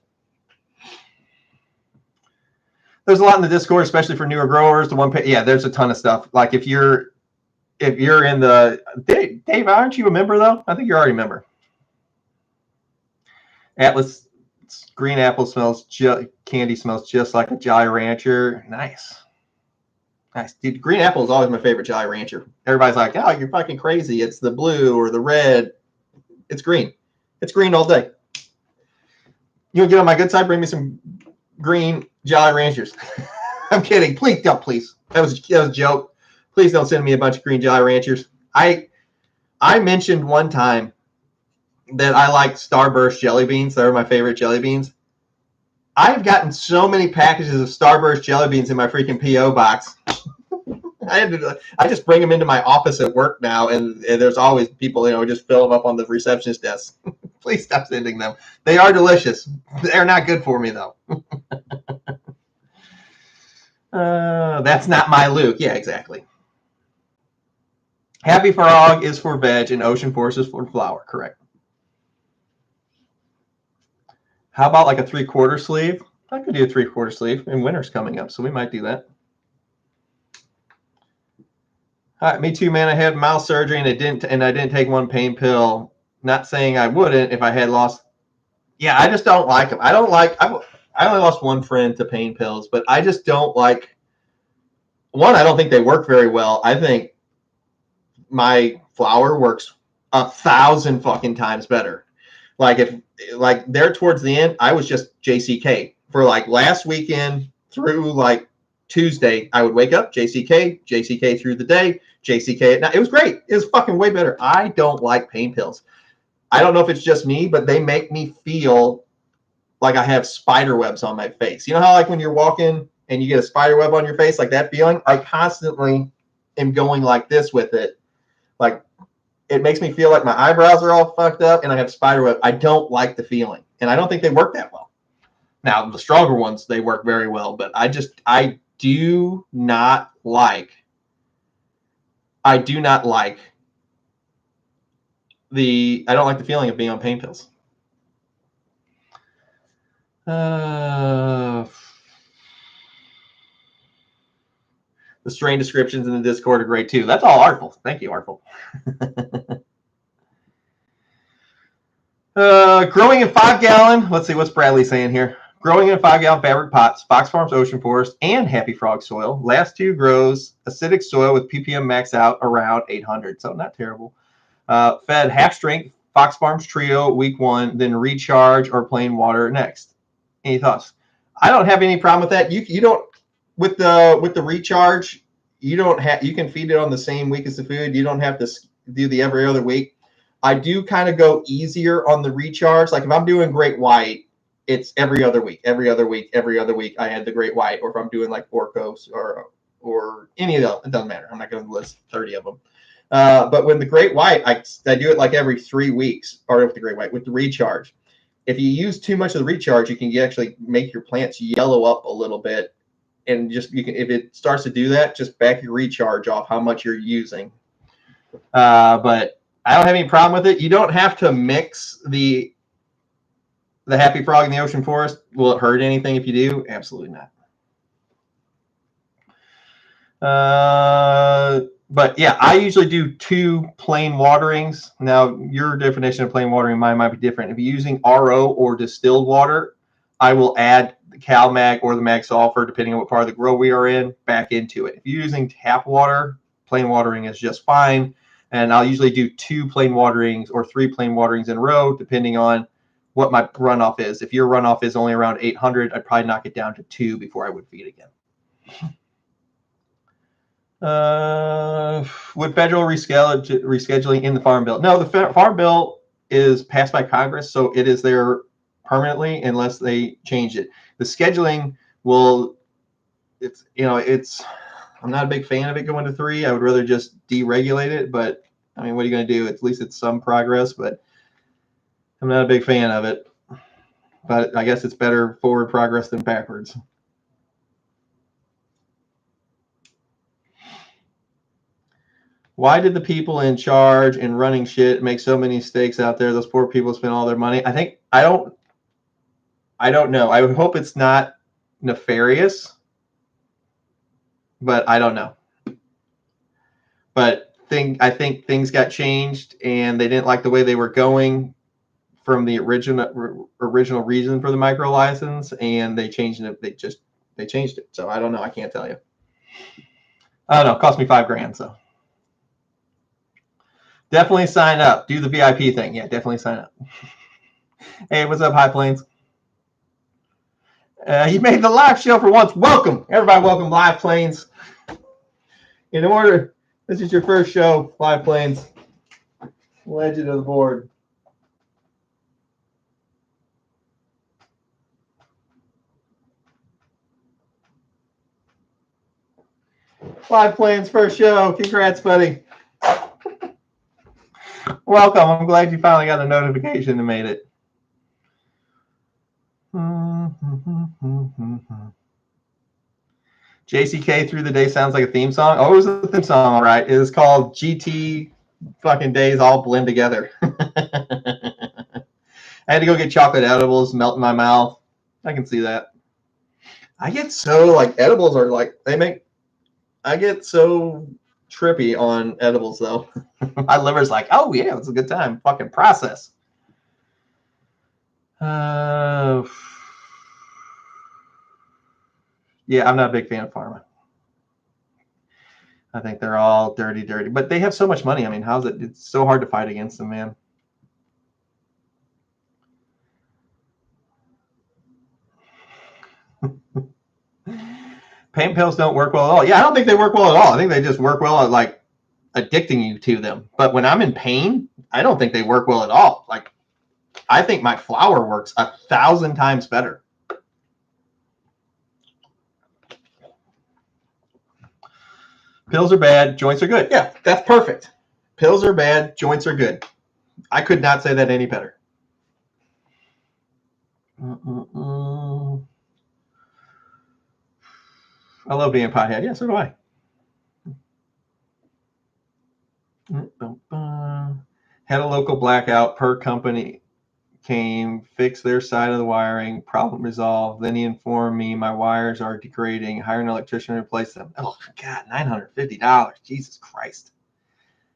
There's a lot in the Discord, especially for newer growers. There's a ton of stuff. Like if you're in the Dave, aren't you a member though? I think you're already a member. Atlas green apple candy smells just like a Jolly Rancher. Nice, dude. Green apple is always my favorite Jolly Rancher. Everybody's like, oh, you're fucking crazy. It's the blue or the red. It's green. It's green all day. You want to get on my good side? Bring me some green Jolly Ranchers. I'm kidding. Please don't. Please. That was a joke. Please don't send me a bunch of green Jolly Ranchers. I mentioned one time that I like Starburst jelly beans. They're my favorite jelly beans. I've gotten so many packages of Starburst jelly beans in my freaking P.O. box. I just bring them into my office at work now, and there's always people, just fill them up on the receptionist desk. Please stop sending them. They are delicious. They're not good for me, though. That's not my Luke. Yeah, exactly. Happy Frog is for veg, and Ocean Force is for flower. Correct. How about like a 3/4 sleeve? I could do a 3/4 sleeve, and winter's coming up, so we might do that. All right, me too, man. I had mouth surgery, and I didn't take one pain pill. Not saying I wouldn't if I had lost. Yeah, I just don't like them. I only lost one friend to pain pills, but I just don't like. One, I don't think they work very well. I think my flower works 1,000 fucking times better. Like there towards the end, I was just JCK for like last weekend through like Tuesday, I would wake up, JCK through the day, JCK at night. It was great. It was fucking way better. I don't like pain pills. I don't know if it's just me, but they make me feel like I have spider webs on my face. You know how like when you're walking and you get a spider web on your face, like that feeling? I constantly am going like this with it. Like it makes me feel like my eyebrows are all fucked up and I have spider web. I don't like the feeling. And I don't think they work that well. Now, the stronger ones, they work very well, but I do not like I don't like the feeling of being on pain pills. The strain descriptions in the Discord are great too. That's all artful. Thank you, artful. Growing in 5-gallon. Let's see what's Bradley saying here. Growing in 5-gallon fabric pots, Fox Farms Ocean Forest, and Happy Frog soil. Last two grows acidic soil with ppm max out around 800, so not terrible. Fed half strength Fox Farms Trio week 1, then recharge or plain water next. Any thoughts? I don't have any problem with that. You don't with the recharge. You can feed it on the same week as the food. You don't have to do the every other week. I do kind of go easier on the recharge. Like if I'm doing Great White, it's every other week. I had the Great White, or if I'm doing like Orcos or any of them, it doesn't matter. I'm not going to list 30 of them. But when the Great White, I do it like every 3 weeks, or with the Great White, with the recharge. If you use too much of the recharge, you can actually make your plants yellow up a little bit. And if it starts to do that, just back your recharge off how much you're using. But I don't have any problem with it. You don't have to mix the Happy Frog in the Ocean Forest. Will it hurt anything if you do? Absolutely not. But yeah, I usually do 2 plain waterings. Now, your definition of plain watering, mine might be different. If you're using RO or distilled water, I will add the CalMag or the Mag Sulfur, depending on what part of the grow we are in, back into it. If you're using tap water, plain watering is just fine. And I'll usually do 2 plain waterings or 3 plain waterings in a row, depending on what my runoff is. If your runoff is only around 800, I'd probably knock it down to 2 before I would feed again. Would federal rescheduling in the Farm Bill? No, the Farm Bill is passed by Congress, so it is there permanently unless they change it. The scheduling will, I'm not a big fan of it going to 3. I would rather just deregulate it, but I mean, what are you going to do? At least it's some progress, but I'm not a big fan of it. But I guess it's better forward progress than backwards. Why did the people in charge and running shit make so many mistakes out there? Those poor people spend all their money. I don't know. I would hope it's not nefarious, but I don't know. But I think things got changed and they didn't like the way they were going from the original reason for the micro license, and they changed it. They changed it. So I don't know. I can't tell you. I don't know. It cost me $5,000. So. Definitely sign up. Do the VIP thing. Yeah, definitely sign up. Hey, what's up, High Plains? You made the live show for once. Welcome. Everybody welcome Live Plains. In order, this is your first show, Live Plains. Legend of the board. Live Plains first show. Congrats, buddy. Welcome. I'm glad you finally got a notification and made it. JCK through the day sounds like a theme song. Oh, it was a theme song, all right. It is called GT fucking days all blend together. I had to go get chocolate edibles, melt in my mouth. I can see that. I get so edibles are I get so trippy on edibles though. My liver's like, oh yeah, it's a good time. Fucking process. Yeah, I'm not a big fan of pharma. I think they're all dirty, but they have so much money. I mean, how's it? It's so hard to fight against them, man. Pain pills don't work well at all. Yeah, I don't think they work well at all. I think they just work well at like addicting you to them. But when I'm in pain, I don't think they work well at all. Like, I think my flower works 1,000 times better. Pills are bad, joints are good. Yeah, that's perfect. Pills are bad, joints are good. I could not say that any better. I love being a pothead. Yeah, so do I. Had a local blackout. Per company came, fixed their side of the wiring, problem resolved. Then he informed me my wires are degrading. Hire an electrician to replace them. Oh, God, $950. Jesus Christ.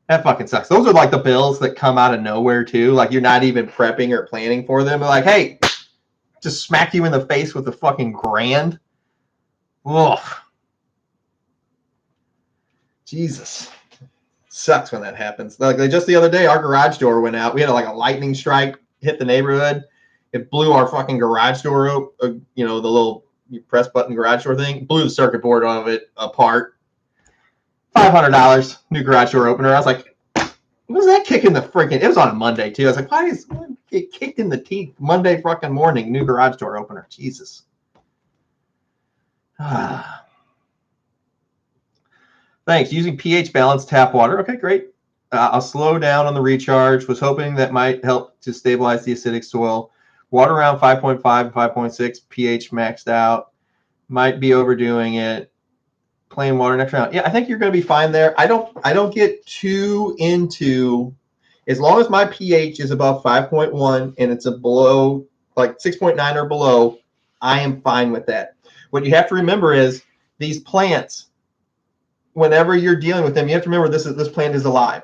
That fucking sucks. Those are like the bills that come out of nowhere, too. Like, you're not even prepping or planning for them. They're like, hey, just smack you in the face with a fucking grand. Ugh. Jesus. Sucks when that happens. Like, just the other day, our garage door went out. We had like a lightning strike hit the neighborhood. It blew our fucking garage door open, the little press button garage door thing. Blew the circuit board of it apart. $500, new garage door opener. I was like, was that kick in the freaking? It was on a Monday too. I was like, why is it kicked in the teeth Monday fucking morning? New garage door opener. Jesus. Thanks. Using pH balanced tap water. Okay, great. I'll slow down on the recharge. Was hoping that might help to stabilize the acidic soil. Water around 5.5 and 5.6. pH maxed out. Might be overdoing it. Plain water next round. Yeah, I think you're going to be fine there. I don't get too into, as long as my pH is above 5.1 and it's below like 6.9 or below, I am fine with that. What you have to remember is these plants, whenever you're dealing with them, you have to remember this plant is alive.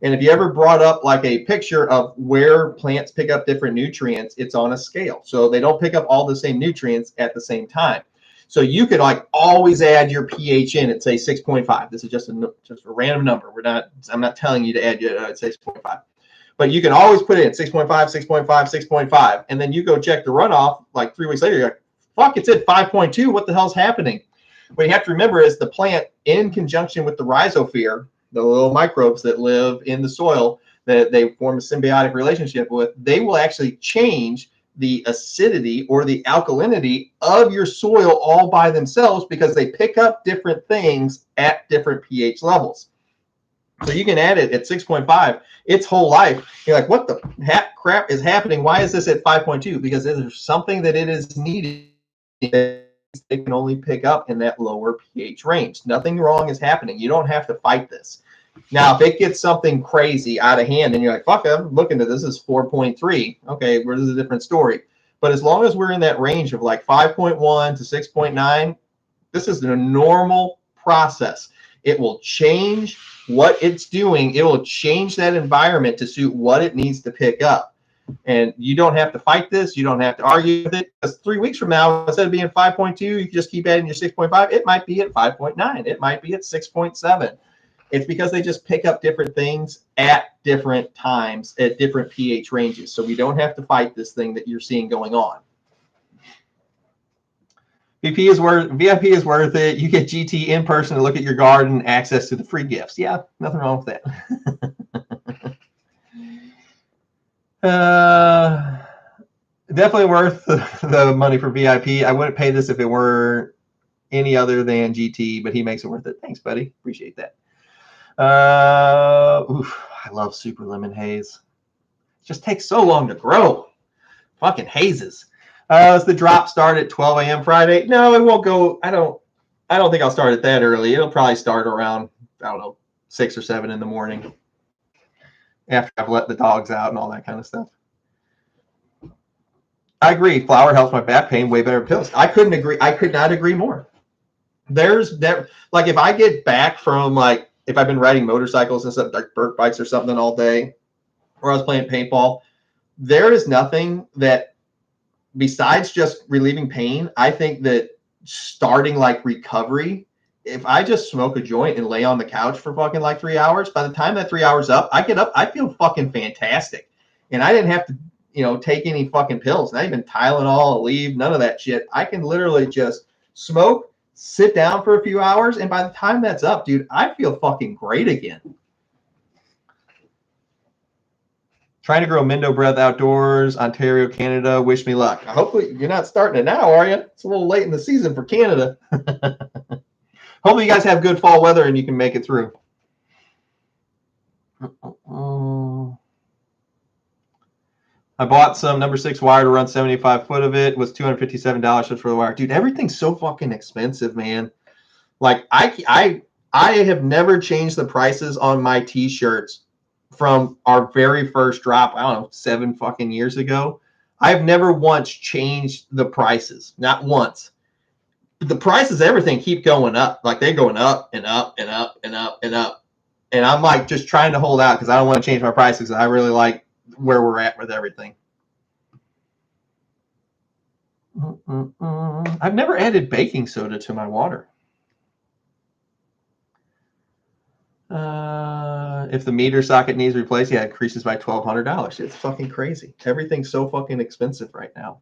And if you ever brought up like a picture of where plants pick up different nutrients, it's on a scale. So they don't pick up all the same nutrients at the same time. So you could like always add your pH in at say 6.5. This is just a random number. I'm not telling you to add 6.5. But you can always put it at 6.5, 6.5, 6.5. And then you go check the runoff like 3 weeks later, you're like, fuck, it's at 5.2. What the hell's happening? What you have to remember is the plant, in conjunction with the rhizosphere, the little microbes that live in the soil that they form a symbiotic relationship with, they will actually change the acidity or the alkalinity of your soil all by themselves because they pick up different things at different pH levels. So you can add it at 6.5 its whole life. You're like, what the crap is happening? Why is this at 5.2? Because there's something that it is needed that they can only pick up in that lower pH range. Nothing wrong is happening. You don't have to fight this. Now, if it gets something crazy out of hand and you're like, fuck, I'm looking at this is 4.3. Okay, this is a different story. But as long as we're in that range of like 5.1 to 6.9, this is a normal process. It will change what it's doing. It will change that environment to suit what it needs to pick up. And you don't have to fight this. You don't have to argue with it. Because 3 weeks from now, instead of being 5.2, you can just keep adding your 6.5. It might be at 5.9. It might be at 6.7. It's because they just pick up different things at different times, at different pH ranges. So we don't have to fight this thing that you're seeing going on. VIP is worth it. You get GT in person to look at your garden, access to the free gifts. Yeah, nothing wrong with that. Definitely worth the money for VIP. I wouldn't pay this if it were any other than GT, but he makes it worth it. Thanks, buddy. Appreciate that. I love Super Lemon Haze. It just takes so long to grow. Fucking hazes. Does the drop start at 12 a.m. Friday? No, it won't go. I don't think I'll start it that early. It'll probably start around, 6 or 7 in the morning after I've let the dogs out and all that kind of stuff. I agree. Flower helps my back pain way better than pills. I couldn't agree. I could not agree more. There's that. Like if I get back from if I've been riding motorcycles and stuff like dirt bikes or something all day, or I was playing paintball, there is nothing that, besides just relieving pain, I think that starting recovery, if I just smoke a joint and lay on the couch for fucking 3 hours, by the time that 3 hours up, I get up, I feel fucking fantastic. And I didn't have to take any fucking pills, not even Tylenol, Aleve, none of that shit. I can literally just smoke, sit down for a few hours, and by the time that's up, dude, I feel fucking great again. Trying to grow Mindo breath outdoors, Ontario, Canada. Wish me luck. Hopefully you're not starting it now, are you? It's a little late in the season for Canada. Hopefully you guys have good fall weather and you can make it through. I bought some number 6 wire to run 75 foot of it. It was $257 just for the wire. Dude, everything's so fucking expensive, man. Like I have never changed the prices on my t-shirts from our very first drop, I don't know, 7 fucking years ago. I've never once changed the prices. Not once. The prices, everything keep going up. Like they're going up and up and up and up and up. And I'm like just trying to hold out because I don't want to change my prices. I really like where we're at with everything. I've never added baking soda to my water. If the meter socket needs replaced, yeah, it increases by $1,200. It's fucking crazy. Everything's so fucking expensive right now.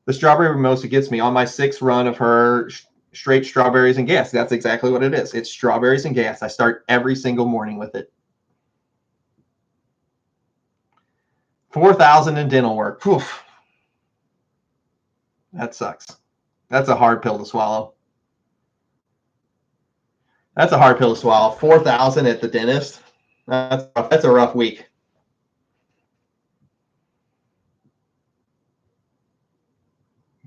The strawberry mimosa gets me on my 6th run of her straight strawberries and gas. That's exactly what it is. It's strawberries and gas. I start every single morning with it. 4,000 in dental work. Oof. That sucks. That's a hard pill to swallow. That's a hard pill to swallow. 4,000 at the dentist. That's a rough week.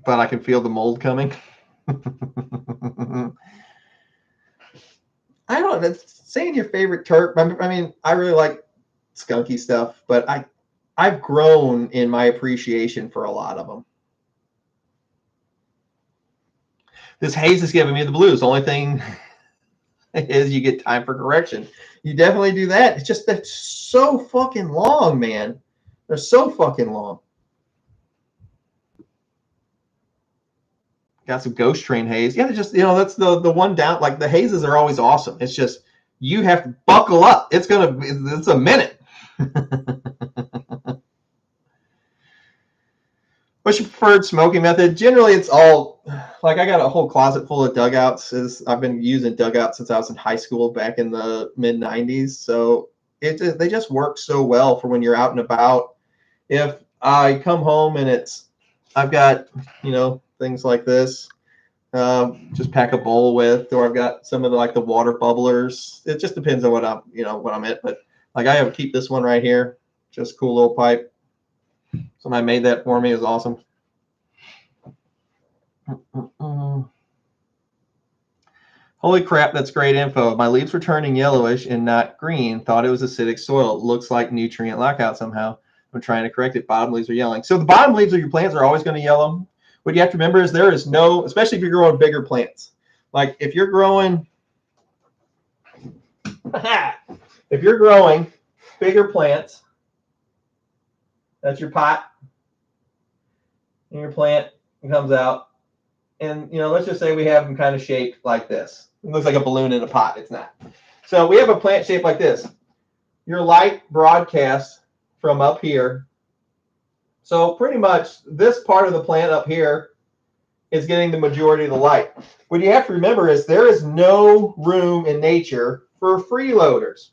But I can feel the mold coming. I don't know. Saying your favorite terp. I mean, I really like skunky stuff, but I've grown in my appreciation for a lot of them. This haze is giving me the blues. The only thing is you get time for correction. You definitely do that. It's just that's so fucking long, man. They're so fucking long. Got some ghost train haze. Yeah, just that's the one down. Like the hazes are always awesome. It's just you have to buckle up. It's a minute. What's your preferred smoking method? Generally, it's all like I got a whole closet full of dugouts. I've been using dugouts since I was in high school back in the mid '90s. So they just work so well for when you're out and about. If I come home and I've got things like this, just pack a bowl with, or I've got some of the water bubblers. It just depends on what I'm at. But like I keep this one right here, just cool little pipe. Somebody made that for me. It was awesome. Holy crap, that's great info. My leaves were turning yellowish and not green. Thought it was acidic soil. It looks like nutrient lockout somehow. I'm trying to correct it. Bottom leaves are yellowing. So the bottom leaves of your plants are always going to yellow. What you have to remember is there is no, especially if you're growing bigger plants. Like if you're growing bigger plants, that's your pot. And your plant comes out. And, let's just say we have them kind of shaped like this. It looks like a balloon in a pot. It's not. So we have a plant shaped like this. Your light broadcasts from up here. So pretty much this part of the plant up here is getting the majority of the light. What you have to remember is there is no room in nature for freeloaders.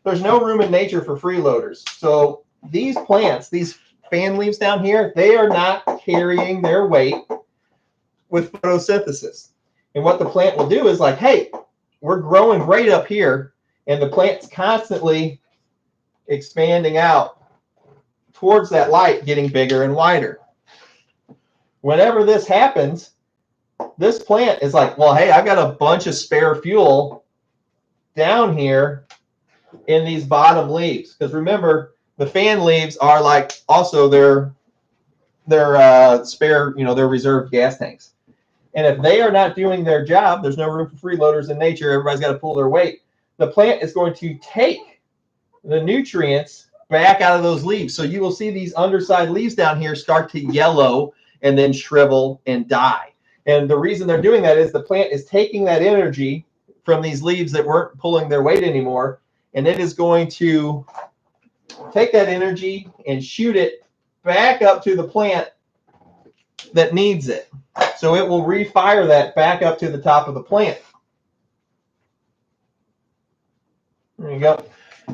There's no room in nature for freeloaders. So these plants, these fan leaves down here, they are not carrying their weight with photosynthesis. And what the plant will do is like, hey, we're growing right up here, and the plant's constantly expanding out towards that light, getting bigger and wider. Whenever this happens, this plant is like, well, hey, I've got a bunch of spare fuel down here in these bottom leaves. Because remember, the fan leaves are like also their spare, their reserved gas tanks. And if they are not doing their job, there's no room for freeloaders in nature. Everybody's got to pull their weight. The plant is going to take the nutrients back out of those leaves. So you will see these underside leaves down here start to yellow and then shrivel and die. And the reason they're doing that is the plant is taking that energy from these leaves that weren't pulling their weight anymore, and it is going to take that energy and shoot it back up to the plant that needs it. So it will refire that back up to the top of the plant. There you go.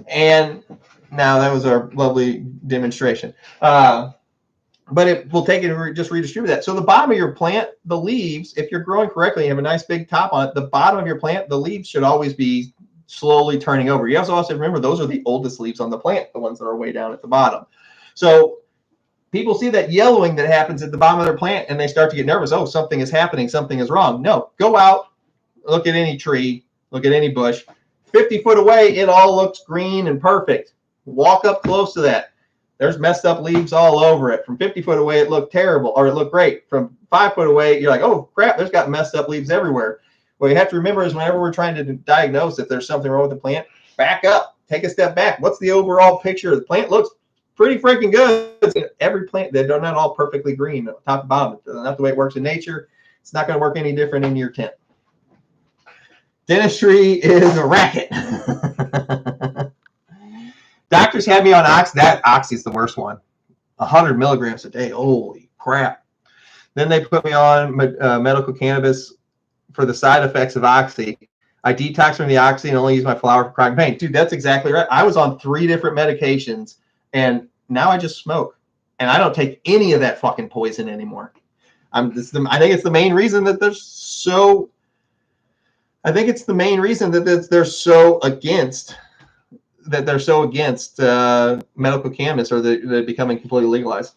And now that was our lovely demonstration. But it will take it and just redistribute that. So the bottom of your plant, the leaves, if you're growing correctly, you have a nice big top on it, the bottom of your plant, the leaves should always be slowly turning over. You also have to remember those are the oldest leaves on the plant, the ones that are way down at the bottom. So people see that yellowing that happens at the bottom of their plant and they start to get nervous. Oh, something is happening. Something is wrong. No, go out, look at any tree, look at any bush. 50 foot away, it all looks green and perfect. Walk up close to that. There's messed up leaves all over it. From 50 foot away, it looked terrible, or it looked great. From 5 foot away, you're like, oh, crap, there's got messed up leaves everywhere. What you have to remember is whenever we're trying to diagnose if there's something wrong with the plant, back up, take a step back. What's the overall picture? The plant looks pretty freaking good. Every plant, they're not all perfectly green, top to bottom. That's not the way it works in nature. It's not going to work any different in your tent. Dentistry is a racket. Doctors had me on Oxy. That Oxy is the worst one. 100 milligrams a day. Holy crap. Then they put me on medical cannabis for the side effects of Oxy. I detox from the Oxy and only use my flower for chronic pain. Dude, that's exactly right. I was on 3 different medications, and now I just smoke. And I don't take any of that fucking poison anymore. I think it's the main reason that they're so... I think it's the main reason that they're so against medical cannabis, or they're becoming completely legalized.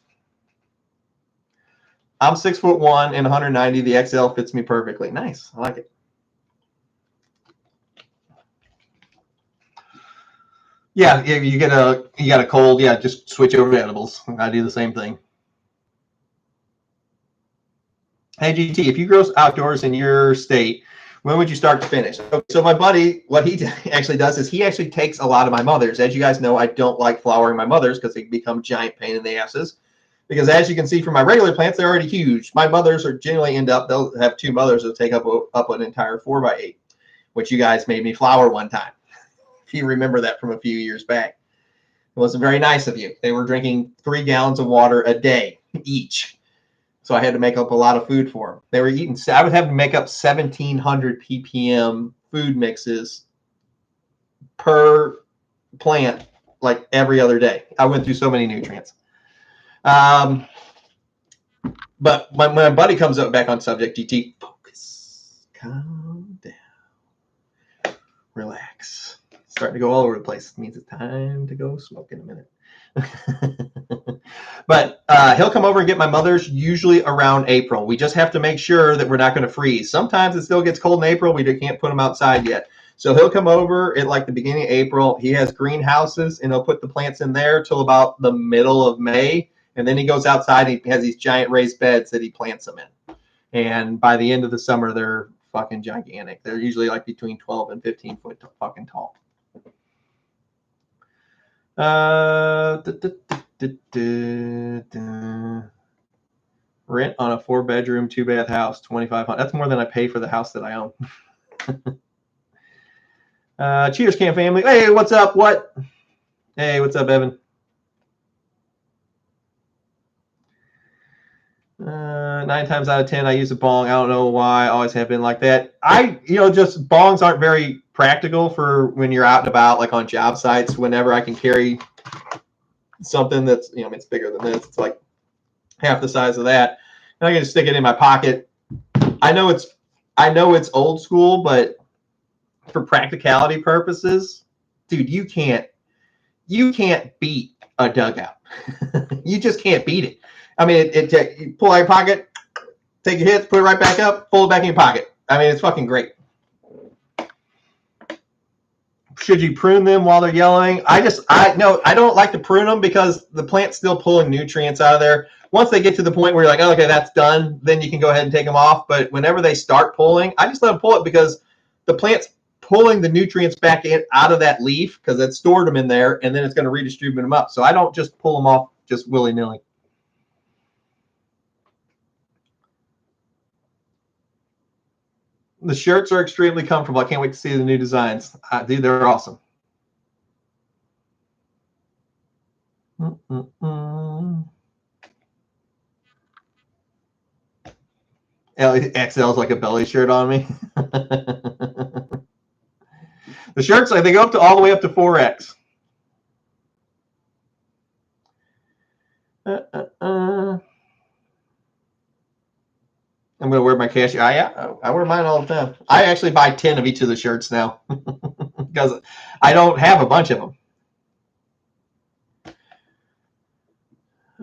I'm 6'1" and 190. The XL fits me perfectly. Nice. I like it. Yeah, you got a cold, yeah, just switch over to edibles. I do the same thing. Hey GT, if you grow outdoors in your state, when would you start to finish? So my buddy, what he actually does is he actually takes a lot of my mothers. As you guys know, I don't like flowering my mothers because they become giant pain in the asses. Because as you can see from my regular plants, they're already huge. My mothers are generally they'll have 2 mothers that take up an entire 4x8, which you guys made me flower one time. If you remember that from a few years back. It wasn't very nice of you. They were drinking 3 gallons of water a day each. So I had to make up a lot of food for them. They were eating. I would have to make up 1,700 ppm food mixes per plant, like every other day. I went through so many nutrients. But when my buddy comes up back on subject, GT, focus, calm down, relax. Starting to go all over the place. It means it's time to go smoke in a minute. But he'll come over and get my mothers usually around April. We just have to make sure that we're not going to freeze. Sometimes it still gets cold in April. We can't put them outside yet. So he'll come over at like the beginning of April. He has greenhouses, and he'll put the plants in there till about the middle of May. And then he goes outside and he has these giant raised beds that he plants them in. And by the end of the summer, they're fucking gigantic. They're usually like between 12 and 15 foot fucking tall. Rent on a 4-bedroom, 2-bath house, $2,500. That's more than I pay for the house that I own. Cheers, Camp family. Hey, what's up? What? Hey, what's up, Evan? 9 times out of 10, I use a bong. I don't know why. I always have been like that. Just bongs aren't very practical for when you're out and about, like on job sites. Whenever I can carry something that's, it's bigger than this. It's like half the size of that. And I can just stick it in my pocket. I know it's old school, but for practicality purposes, dude, you can't beat a dugout. You just can't beat it. I mean, you pull out your pocket, take your hits, put it right back up, pull it back in your pocket. I mean, it's fucking great. Should you prune them while they're yellowing? I don't like to prune them because the plant's still pulling nutrients out of there. Once they get to the point where you're like, oh, okay, that's done, then you can go ahead and take them off. But whenever they start pulling, I just let them pull it because the plant's pulling the nutrients back out of that leaf because it stored them in there, and then it's going to redistribute them up. So I don't just pull them off just willy-nilly. The shirts are extremely comfortable. I can't wait to see the new designs. Dude, they're awesome. XL's like a belly shirt on me. The shirts, they go up to all the way up to 4X. I'm gonna wear my cashier. I wear mine all the time. I actually buy 10 of each of the shirts now because I don't have a bunch of them.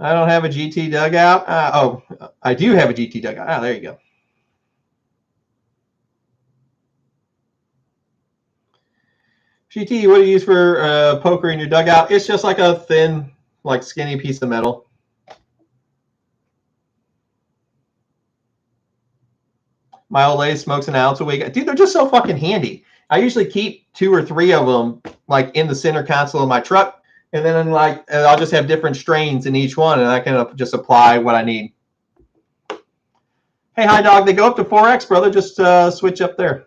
I don't have a GT dugout. I do have a GT dugout. Ah, there you go. GT, what do you use for poker in your dugout? It's just like a thin, like skinny piece of metal. My old lady smokes an ounce a week. Dude, they're just so fucking handy. I usually keep 2 or 3 of them like in the center console of my truck, and then I'll just have different strains in each one, and I can just apply what I need. Hey, hi dog, they go up to 4X, brother. Just switch up there.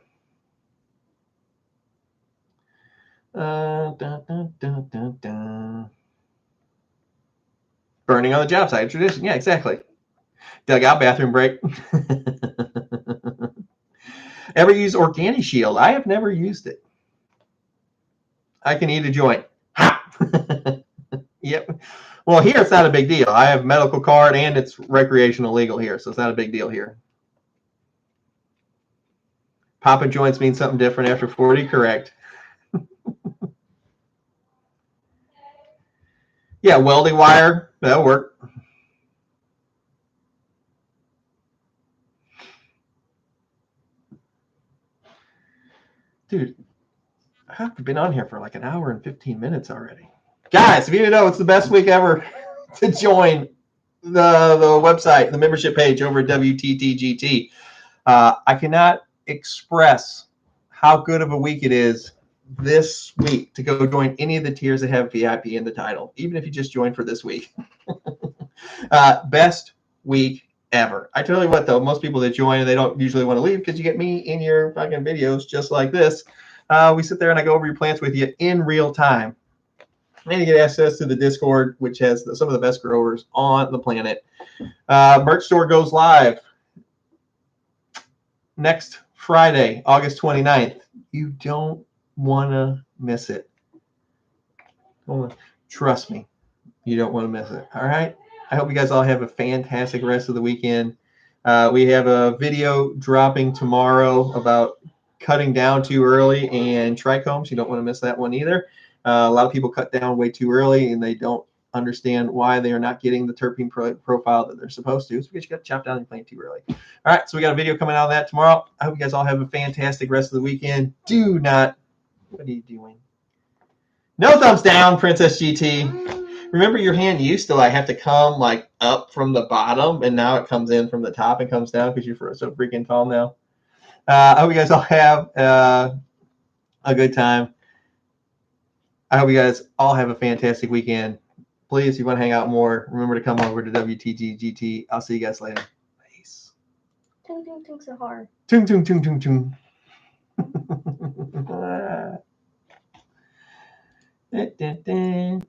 Burning on the job site, tradition. Yeah, exactly. Dugout bathroom break. Ever use Organic Shield? I have never used it. I can eat a joint. Ha! Yep. Well, here it's not a big deal. I have a medical card and it's recreational legal here, so it's not a big deal here. Popping joints means something different after 40, correct? Yeah, welding wire, that'll work. Dude, I've been on here for like an hour and 15 minutes already. Guys, if you didn't know, it's the best week ever to join the website, the membership page over at WTTGT. I cannot express how good of a week it is this week to go join any of the tiers that have VIP in the title, even if you just joined for this week. Best week ever. I tell you what, though, most people that join, they don't usually want to leave because you get me in your fucking videos just like this. We sit there and I go over your plants with you in real time. And you get access to the Discord, which has some of the best growers on the planet. Merch store goes live next Friday, August 29th. You don't want to miss it. Trust me, you don't want to miss it. All right? I hope you guys all have a fantastic rest of the weekend. We have a video dropping tomorrow about cutting down too early and trichomes. You don't want to miss that one either. A lot of people cut down way too early and they don't understand why they are not getting the terpene profile that they're supposed to. It's because you got to chop down your plant too early. All right, so we got a video coming out of that tomorrow. I hope you guys all have a fantastic rest of the weekend. Do not, what are you doing? No thumbs down, Princess GT. Remember, your hand used to have to come up from the bottom, and now it comes in from the top and comes down because you're so freaking tall now. I hope you guys all have a good time. I hope you guys all have a fantastic weekend. Please, if you want to hang out more, remember to come over to WTTGT. I'll see you guys later. Peace. Tung tung tung so hard. Tung tung tung tung tung. Da, da, da.